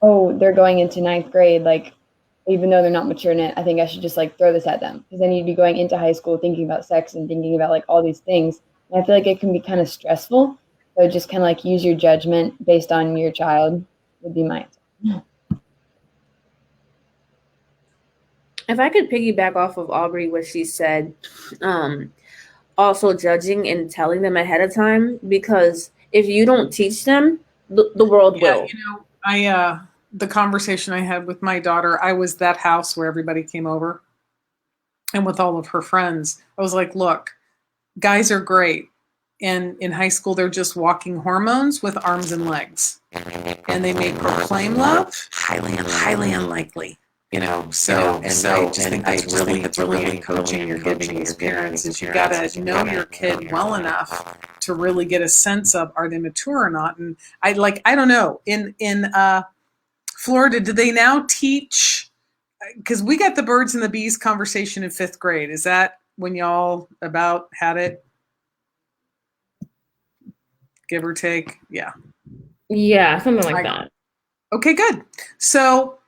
oh, they're going into 9th grade, like, even though they're not mature in it, I think I should just like throw this at them, because then you'd be going into high school thinking about sex and thinking about like all these things. And I feel like it can be kind of stressful. So just kind of like use your judgment based on your child would be my answer. If I could piggyback off of Aubrey, what she said, also judging and telling them ahead of time, because if you don't teach them, the world will. The conversation I had with my daughter, I was that house where everybody came over, and with all of her friends, I was like, look, guys are great. And in high school, they're just walking hormones with arms and legs, and they may proclaim love, highly unlikely. I just think that's really coaching you're giving these parents is you gotta know your kid well enough to really get a sense of, are they mature or not. And I don't know, in Florida, do they now teach, because we got the birds and the bees conversation in 5th grade. Is that when y'all about had it? give or take. Yeah. Yeah, something like that. Okay, good. So,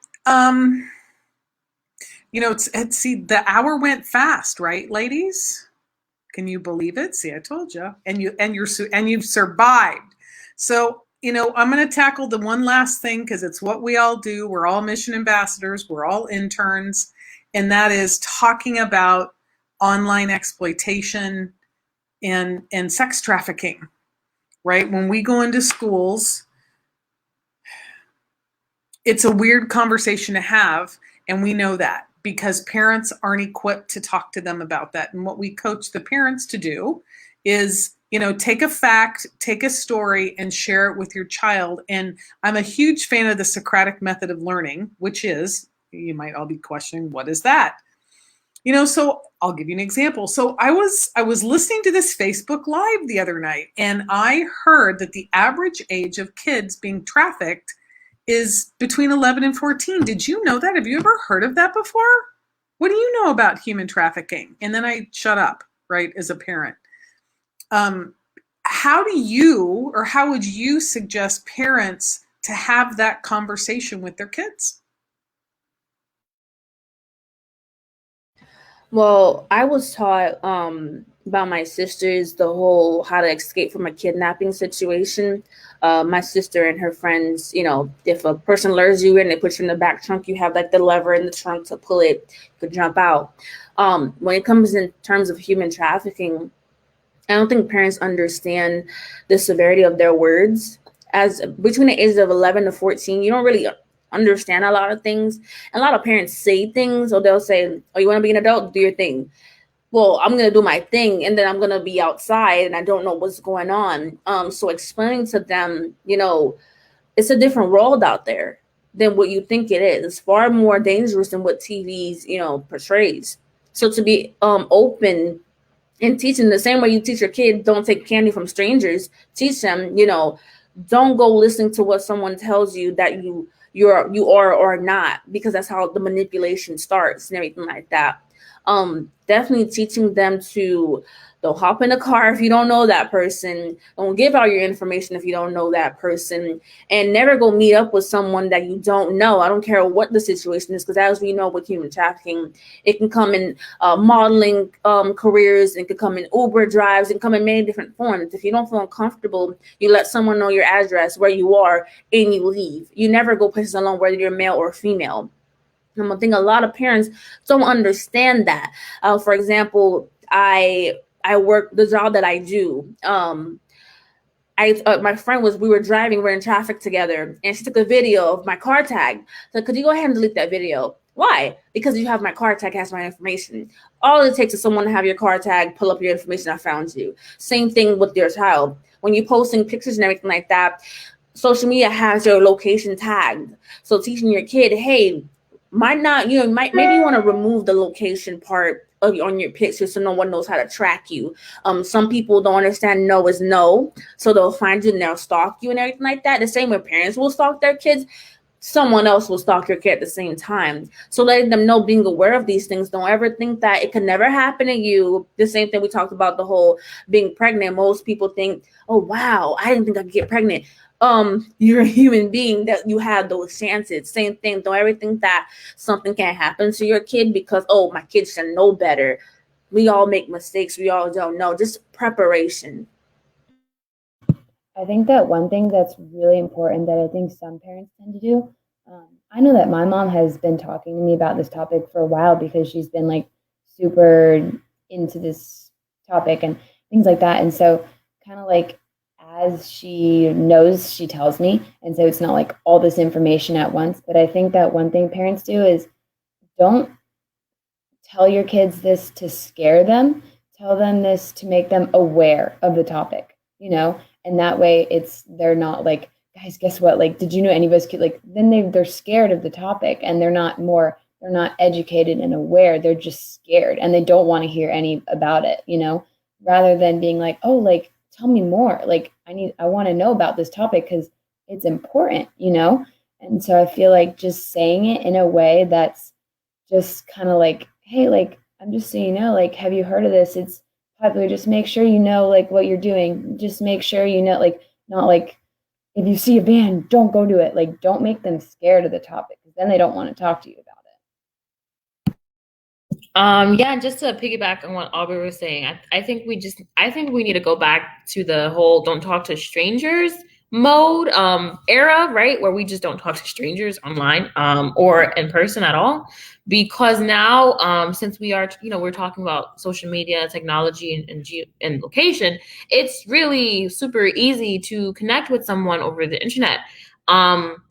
see, the hour went fast, right, ladies? Can you believe it? See, I told you. And you've survived. So, I'm going to tackle the one last thing because it's what we all do. We're all mission ambassadors. We're all interns. And that is talking about online exploitation and sex trafficking, right? When we go into schools, it's a weird conversation to have. And we know that because parents aren't equipped to talk to them about that. And what we coach the parents to do is, take a fact, take a story and share it with your child. And I'm a huge fan of the Socratic method of learning, which is, you might all be questioning, what is that? So I'll give you an example. So I was listening to this Facebook Live the other night, and I heard that the average age of kids being trafficked is between 11 and 14. Did you know that? Have you ever heard of that before? What do you know about human trafficking? And then I shut up, right, as a parent. How would you suggest parents to have that conversation with their kids? Well, I was taught about my sisters, the whole how to escape from a kidnapping situation. My sister and her friends, if a person lures you in, they put you in the back trunk, you have like the lever in the trunk to pull it, you could jump out. When it comes in terms of human trafficking, I don't think parents understand the severity of their words. As between the ages of 11 to 14, you don't really understand a lot of things. And a lot of parents say things, or they'll say, oh, you want to be an adult? Do your thing. Well, I'm going to do my thing, and then I'm going to be outside, and I don't know what's going on. So explaining to them, it's a different world out there than what you think it is. It's far more dangerous than what TV's, portrays. So to be open and teaching the same way you teach your kid, don't take candy from strangers, teach them, don't go listening to what someone tells you that you are or not, because that's how the manipulation starts and everything like that. Definitely teaching them to don't hop in a car if you don't know that person. Don't give out your information if you don't know that person, and never go meet up with someone that you don't know. I don't care what the situation is, because as we know with human trafficking, it can come in modeling careers, it can come in Uber drives, it can come in many different forms. If you don't feel uncomfortable, you let someone know your address, where you are, and you leave. You never go places alone, whether you're male or female. I think a lot of parents don't understand that. For example, I work the job that I do. My friend we were driving, we're in traffic together, and she took a video of my car tag. So could you go ahead and delete that video? Why? Because you have my car tag, has my information. All it takes is someone to have your car tag, pull up your information, I found you. Same thing with your child. When you're posting pictures and everything like that, social media has your location tagged. So teaching your kid, hey, maybe you want to remove the location part on your pictures so no one knows how to track you. Some people don't understand no is no, so they'll find you and they'll stalk you and everything like that. The same way parents will stalk their kids, someone else will stalk your kid at the same time. So letting them know, being aware of these things. Don't ever think that it can never happen to you. The same thing we talked about, the whole being pregnant. Most people think, oh wow, I didn't think I could get pregnant. You're a human being, that you have those chances. Same thing. Don't ever think that something can happen to your kid because, oh, my kid should know better. We all make mistakes. We all don't know. Just preparation. I think that one thing that's really important that I think some parents tend to do, I know that my mom has been talking to me about this topic for a while because she's been like super into this topic and things like that. And so kind of like as she knows, she tells me. And so it's not like all this information at once. But I think that one thing parents do is don't tell your kids this to scare them. Tell them this to make them aware of the topic, and that way they're not like, guys, guess what? Like, did you know any of us could, like, then they're scared of the topic and they're not educated and aware. They're just scared and they don't want to hear any about it, rather than being like, oh, like, tell me more. Like, I want to know about this topic because it's important, And so I feel like just saying it in a way that's just kind of like, hey, like, I'm just so you know, like, have you heard of this? It's popular. Just make sure you know, like, what you're doing. Just make sure you know, like, not like, if you see a band, don't go to it. Like, don't make them scared of the topic, because then they don't want to talk to you about Yeah, just to piggyback on what Aubrey was saying, I think we need to go back to the whole don't talk to strangers mode era, right? Where we just don't talk to strangers online or in person at all. Because now, since we are, we're talking about social media, technology, and location, it's really super easy to connect with someone over the internet. Um,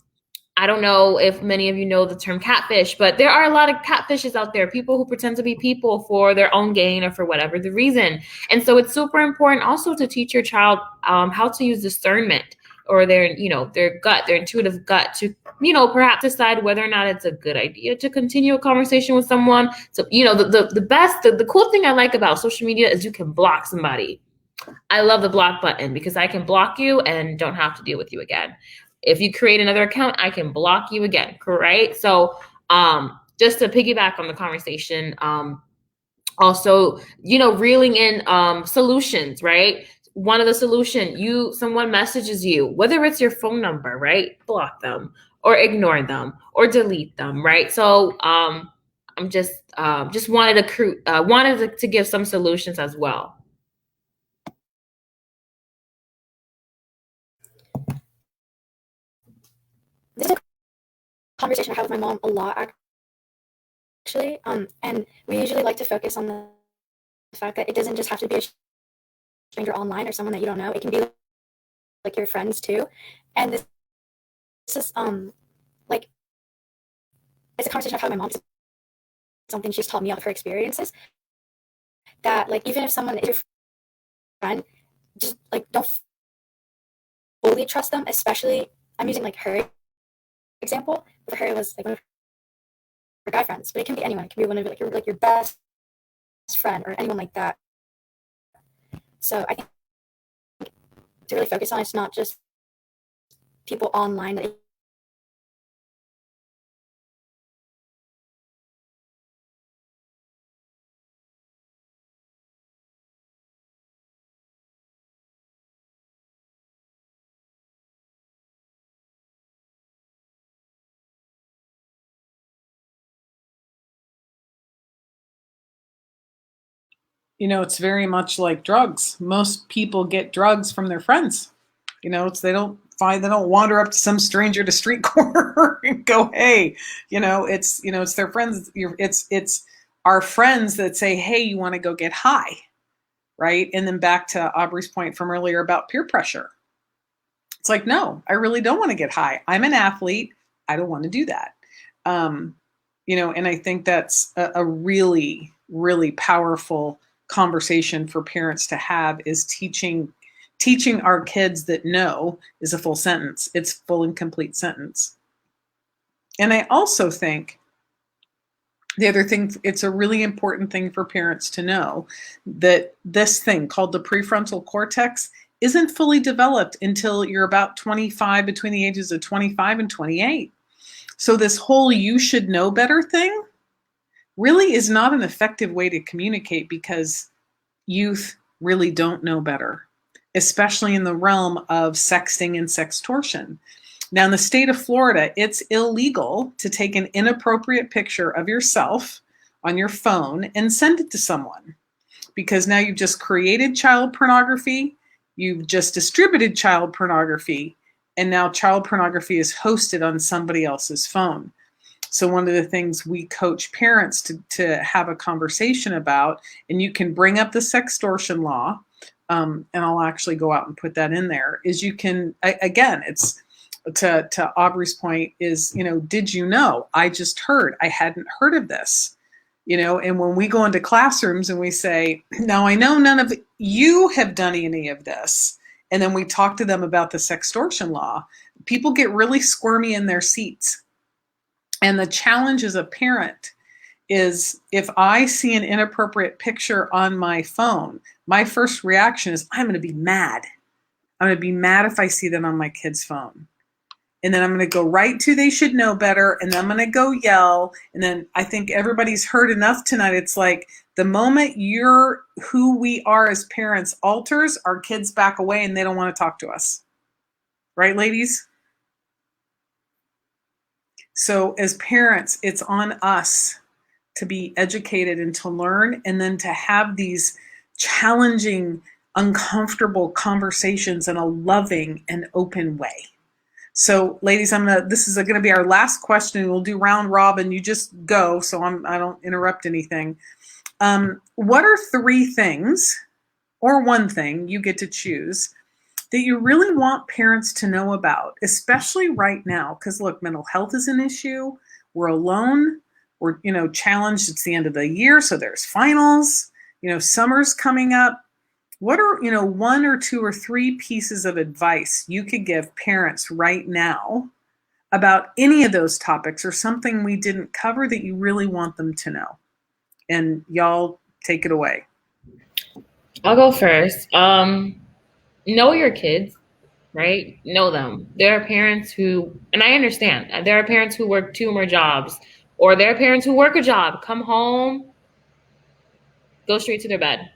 I don't know if many of you know the term catfish, but there are a lot of catfishes out there, people who pretend to be people for their own gain or for whatever the reason. And so it's super important also to teach your child how to use discernment, or their gut, their intuitive gut, to, perhaps decide whether or not it's a good idea to continue a conversation with someone. So, the cool thing I like about social media is you can block somebody. I love the block button because I can block you and don't have to deal with you again. If you create another account, I can block you again, right? So just to piggyback on the conversation, also, reeling in solutions, right? One of the someone messages you, whether it's your phone number, right? Block them or ignore them or delete them, right? So I'm just wanted to give some solutions as well. This is a conversation I have with my mom a lot, actually. And we usually like to focus on the fact that it doesn't just have to be a stranger online or someone that you don't know. It can be like your friends too. And this is like, it's a conversation I've had with my mom. It's something she's taught me out of her experiences. That like, even if someone is your friend, just like don't fully trust them. Especially, I'm using like her example. For her, it was like one of her guy friends, but it can be anyone. It can be one of your best friend or anyone like that. So I think to really focus on, it's not just people online that It's very much like drugs. Most people get drugs from their friends. They don't wander up to some stranger at a street corner and go, "Hey," it's their friends. It's our friends that say, "Hey, you want to go get high?" Right? And then back to Aubrey's point from earlier about peer pressure. It's like, no, I really don't want to get high. I'm an athlete. I don't want to do that. And I think that's a really, really powerful conversation for parents to have, is teaching our kids that no is a full sentence. It's full and complete sentence. And I also think the other thing, it's a really important thing for parents to know that this thing called the prefrontal cortex isn't fully developed until you're about 25, between the ages of 25 and 28. So this whole "you should know better" thing really is not an effective way to communicate, because youth really don't know better, especially in the realm of sexting and sextortion. Now, in the state of Florida, it's illegal to take an inappropriate picture of yourself on your phone and send it to someone, because now you've just created child pornography, you've just distributed child pornography, and now child pornography is hosted on somebody else's phone. So one of the things we coach parents to have a conversation about, and you can bring up the sextortion law, and I'll actually go out and put that in there, is you can, again, it's to Aubrey's point is, did you know? I just heard. I hadn't heard of this. And when we go into classrooms and we say, now I know none of you have done any of this, and then we talk to them about the sextortion law, people get really squirmy in their seats. And the challenge as a parent is, if I see an inappropriate picture on my phone, my first reaction is, I'm going to be mad. I'm going to be mad if I see that on my kid's phone. And then I'm going to go right to "they should know better," and then I'm going to go yell. And then I think everybody's heard enough tonight. It's like the moment who we are as parents alters, our kids back away and they don't want to talk to us. Right, ladies? So as parents, it's on us to be educated and to learn, and then to have these challenging, uncomfortable conversations in a loving and open way. So, ladies, this is going to be our last question. We'll do round robin. You just go, so I don't interrupt anything. What are 3 things, or 1 thing, you get to choose, that you really want parents to know about, especially right now? Because look, mental health is an issue. We're alone. We're, challenged. It's the end of the year, so there's finals. Summer's coming up. What are, 1 or 2 or 3 pieces of advice you could give parents right now about any of those topics, or something we didn't cover that you really want them to know? And y'all take it away. I'll go first. Know your kids, right? Know them. There are parents who, and I understand, there are parents who work 2 or more jobs, or there are parents who work a job, come home, go straight to their bed,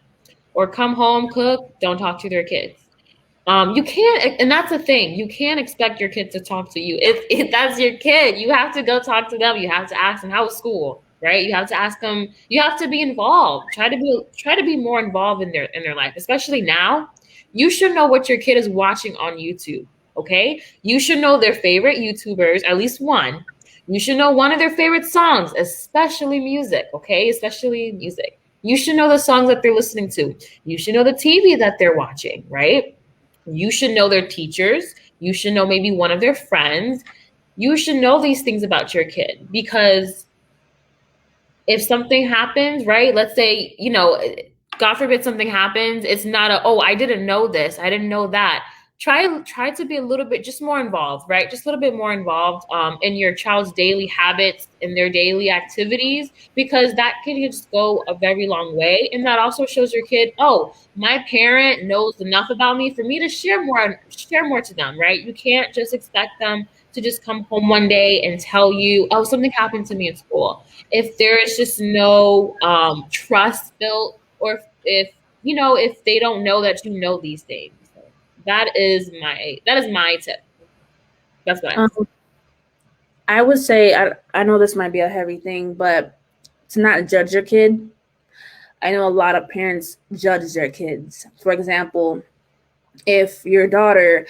or come home, cook, don't talk to their kids. You can't, and that's the thing. You can't expect your kid to talk to you. If that's your kid, you have to go talk to them. You have to ask them how was school, right? You have to ask them. You have to be involved. Try to be more involved in their life, especially now. You should know what your kid is watching on YouTube. Okay, you should know their favorite YouTubers, at least one. You should know one of their favorite songs, especially music. Okay, especially music. You should know the songs that they're listening to. You should know the TV that they're watching, right? You should know their teachers. You should know maybe one of their friends. You should know these things about your kid, because if something happens, right? Let's say, God forbid something happens. It's not I didn't know this. I didn't know that. Try to be a little bit just more involved, right? Just a little bit more involved in your child's daily habits, in their daily activities, because that can just go a very long way. And that also shows your kid, oh, my parent knows enough about me for me to share more to them, right? You can't just expect them to just come home one day and tell you, oh, something happened to me in school. If there is just no trust built, or if they don't know that you know these things. That is my tip. That's what I would say, I know this might be a heavy thing, but to not judge your kid. I know a lot of parents judge their kids. For example, if your daughter,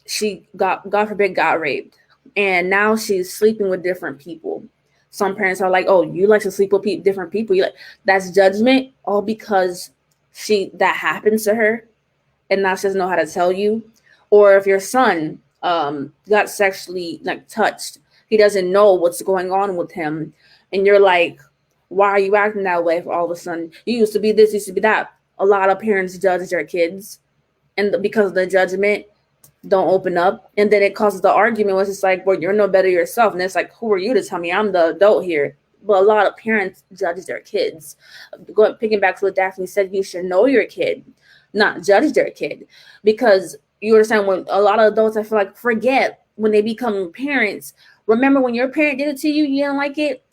she God forbid, got raped, and now she's sleeping with different people. Some parents are like, "Oh, you like to sleep with different people? That's judgment, all because that happens to her, and now she doesn't know how to tell you." Or if your son got sexually touched, he doesn't know what's going on with him, and you're like, why are you acting that way? For all of a sudden, you used to be this, used to be that. A lot of parents judge their kids, and because of the judgment, don't open up, and then it causes the argument where it's like, well, you're no better yourself, and it's like, who are you to tell me? I'm the adult here. But a lot of parents judge their kids. Picking back to what Daphne said, you should know your kid, not judge their kid, because you understand, when a lot of adults, I feel like, forget when they become parents. Remember when your parent did it to you, you didn't like it,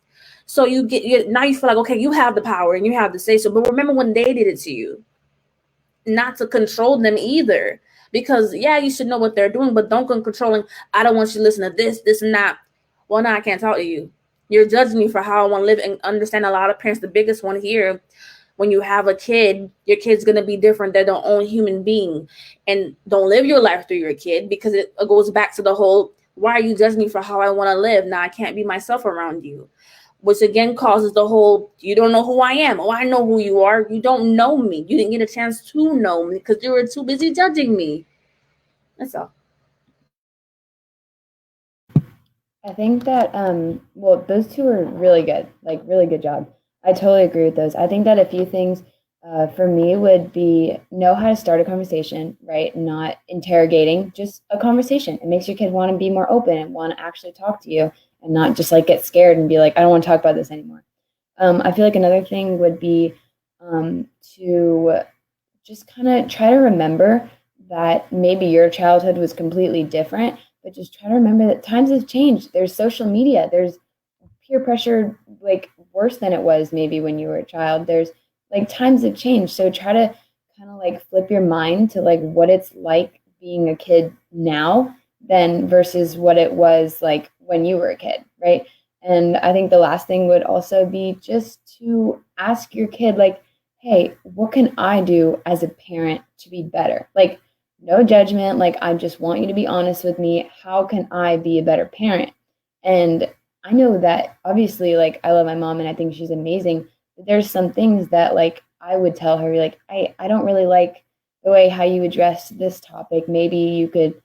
so now you feel like, okay, you have the power and you have to say so. But remember when they did it to you, not to control them either, because you should know what they're doing, but don't go controlling. I don't want you to listen to this and that. Well, now I can't talk to you. You're judging me for how I want to live. And understand, a lot of parents, the biggest one here, when you have a kid, your kid's going to be different. They're their own human being. And don't live your life through your kid, because it goes back to the whole, why are you judging me for how I want to live? Now I can't be myself around you, which again causes the whole, you don't know who I am. Oh, I know who you are. You don't know me. You didn't get a chance to know me because you were too busy judging me. That's all. I think that, those 2 are really good, really good job. I totally agree with those. I think that a few things for me would be, know how to start a conversation, right? Not interrogating, just a conversation. It makes your kid want to be more open and want to actually talk to you, and not just get scared and be like, I don't want to talk about this anymore. I feel like another thing would be to just kind of try to remember that maybe your childhood was completely different, but just try to remember that times have changed. There's social media. There's peer pressure, worse than it was maybe when you were a child. There's times have changed. So try to kind of flip your mind to what it's like being a kid now than versus what it was like when you were a kid, right? And I think the last thing would also be just to ask your kid, like, hey, what can I do as a parent to be better? Like, no judgment. Like, I just want you to be honest with me. How can I be a better parent? And I know that obviously, like, I love my mom and I think she's amazing. But there's some things that, like, I would tell her, like, I don't really like the way how you address this topic. Maybe you could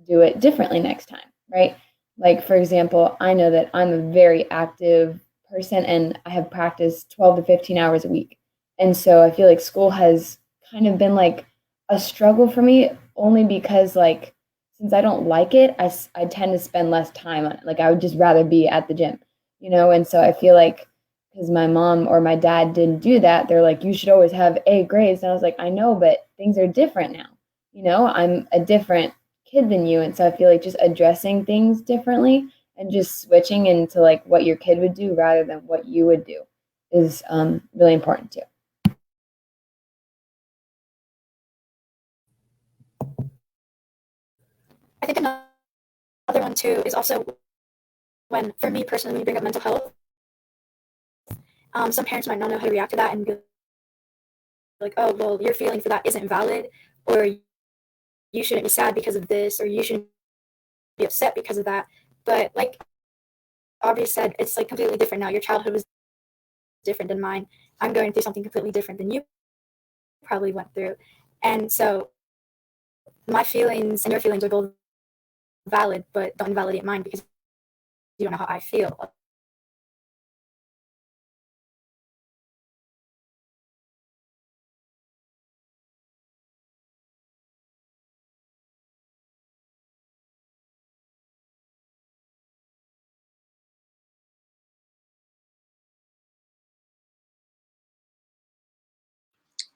do it differently next time, right? Like, for example, I know that I'm a very active person and I have practiced 12 to 15 hours a week. And so I feel like school has kind of been like a struggle for me only because, like, since I don't like it, I tend to spend less time on it. Like, I would just rather be at the gym, you know? And so I feel like because my mom or my dad didn't do that, they're like, you should always have A grades. And I was like, I know, but things are different now. You know, I'm a different kid than you. And so I feel like just addressing things differently and just switching into like what your kid would do rather than what you would do is really important too. I think another one too is also when, for me personally, when you bring up mental health, some parents might not know how to react to that and be like, oh, well, your feeling for that isn't valid, or you shouldn't be sad because of this, or you shouldn't be upset because of that. But like Aubrey said, it's like completely different now. Your childhood was different than mine. I'm going through something completely different than you probably went through. And so my feelings and your feelings are both valid, but don't invalidate mine because you don't know how I feel.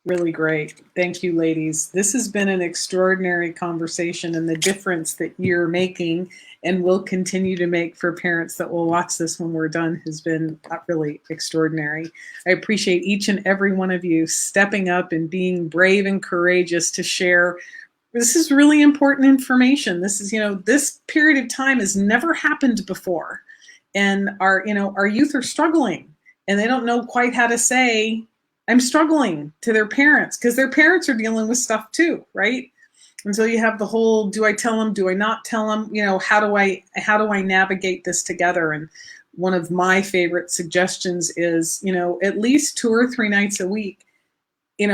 Really great. Thank you, ladies. This has been an extraordinary conversation, and the difference that you're making and will continue to make for parents that will watch this when we're done has been really extraordinary. I appreciate each and every one of you stepping up and being brave and courageous to share. This is really important information. This is, this period of time has never happened before. And our youth are struggling and they don't know quite how to say, I'm struggling to their parents because their parents are dealing with stuff too, right? And so you have the whole, do I tell them, do I not tell them? How do I navigate this together? And one of my favorite suggestions is, at least 2 or 3 nights a week,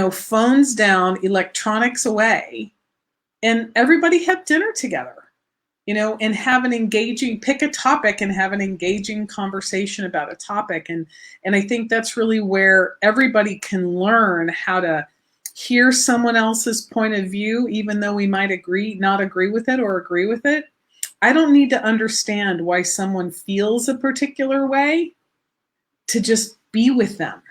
phones down, electronics away, and everybody have dinner together. And pick a topic and have an engaging conversation about a topic. And I think that's really where everybody can learn how to hear someone else's point of view, even though we might not agree with it or agree with it. I don't need to understand why someone feels a particular way to just be with them,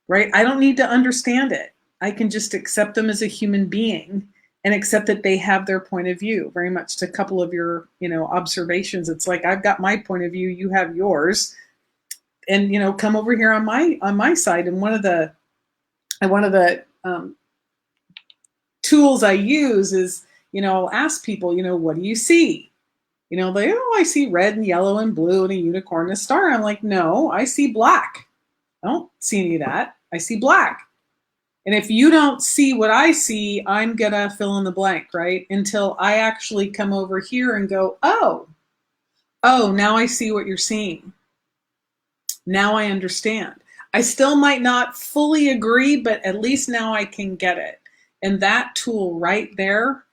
right? I don't need to understand it. I can just accept them as a human being and accept that they have their point of view. Very much to a couple of your, observations. It's like, I've got my point of view, you have yours, and, come over here on my side. And one of the tools I use is, I'll ask people, what do you see? I see red and yellow and blue and a unicorn and a star. I'm like, no, I see black. I don't see any of that. I see black. And if you don't see what I see, I'm going to fill in the blank, right? Until I actually come over here and go, oh, now I see what you're seeing. Now I understand. I still might not fully agree, but at least now I can get it. And that tool right there,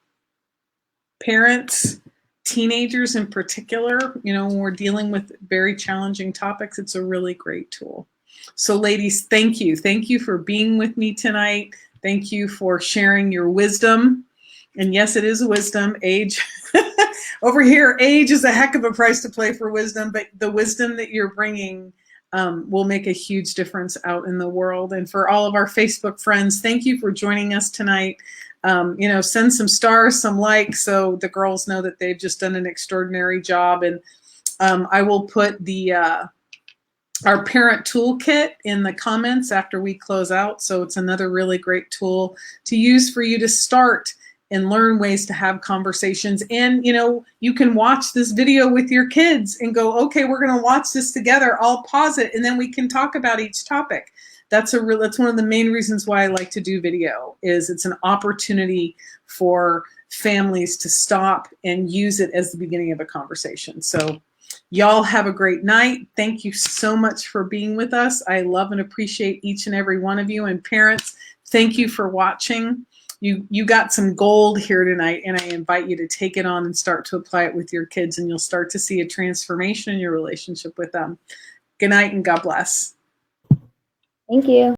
parents, teenagers in particular, when we're dealing with very challenging topics, it's a really great tool. So ladies, thank you. Thank you for being with me tonight. Thank you for sharing your wisdom. And yes, it is wisdom. Age, over here, age is a heck of a price to pay for wisdom, but the wisdom that you're bringing will make a huge difference out in the world. And for all of our Facebook friends, thank you for joining us tonight. Send some stars, some likes, so the girls know that they've just done an extraordinary job. And I will put our parent toolkit in the comments after we close out. So it's another really great tool to use for you to start and learn ways to have conversations. And, you know, you can watch this video with your kids and go, okay, we're going to watch this together. I'll pause it and then we can talk about each topic. That's one of the main reasons why I like to do video, is it's an opportunity for families to stop and use it as the beginning of a conversation. So y'all have a great night. Thank you so much for being with us. I love and appreciate each and every one of you. And parents, thank you for watching. You got some gold here tonight, and I invite you to take it on and start to apply it with your kids, and you'll start to see a transformation in your relationship with them. Good night and God bless. Thank you.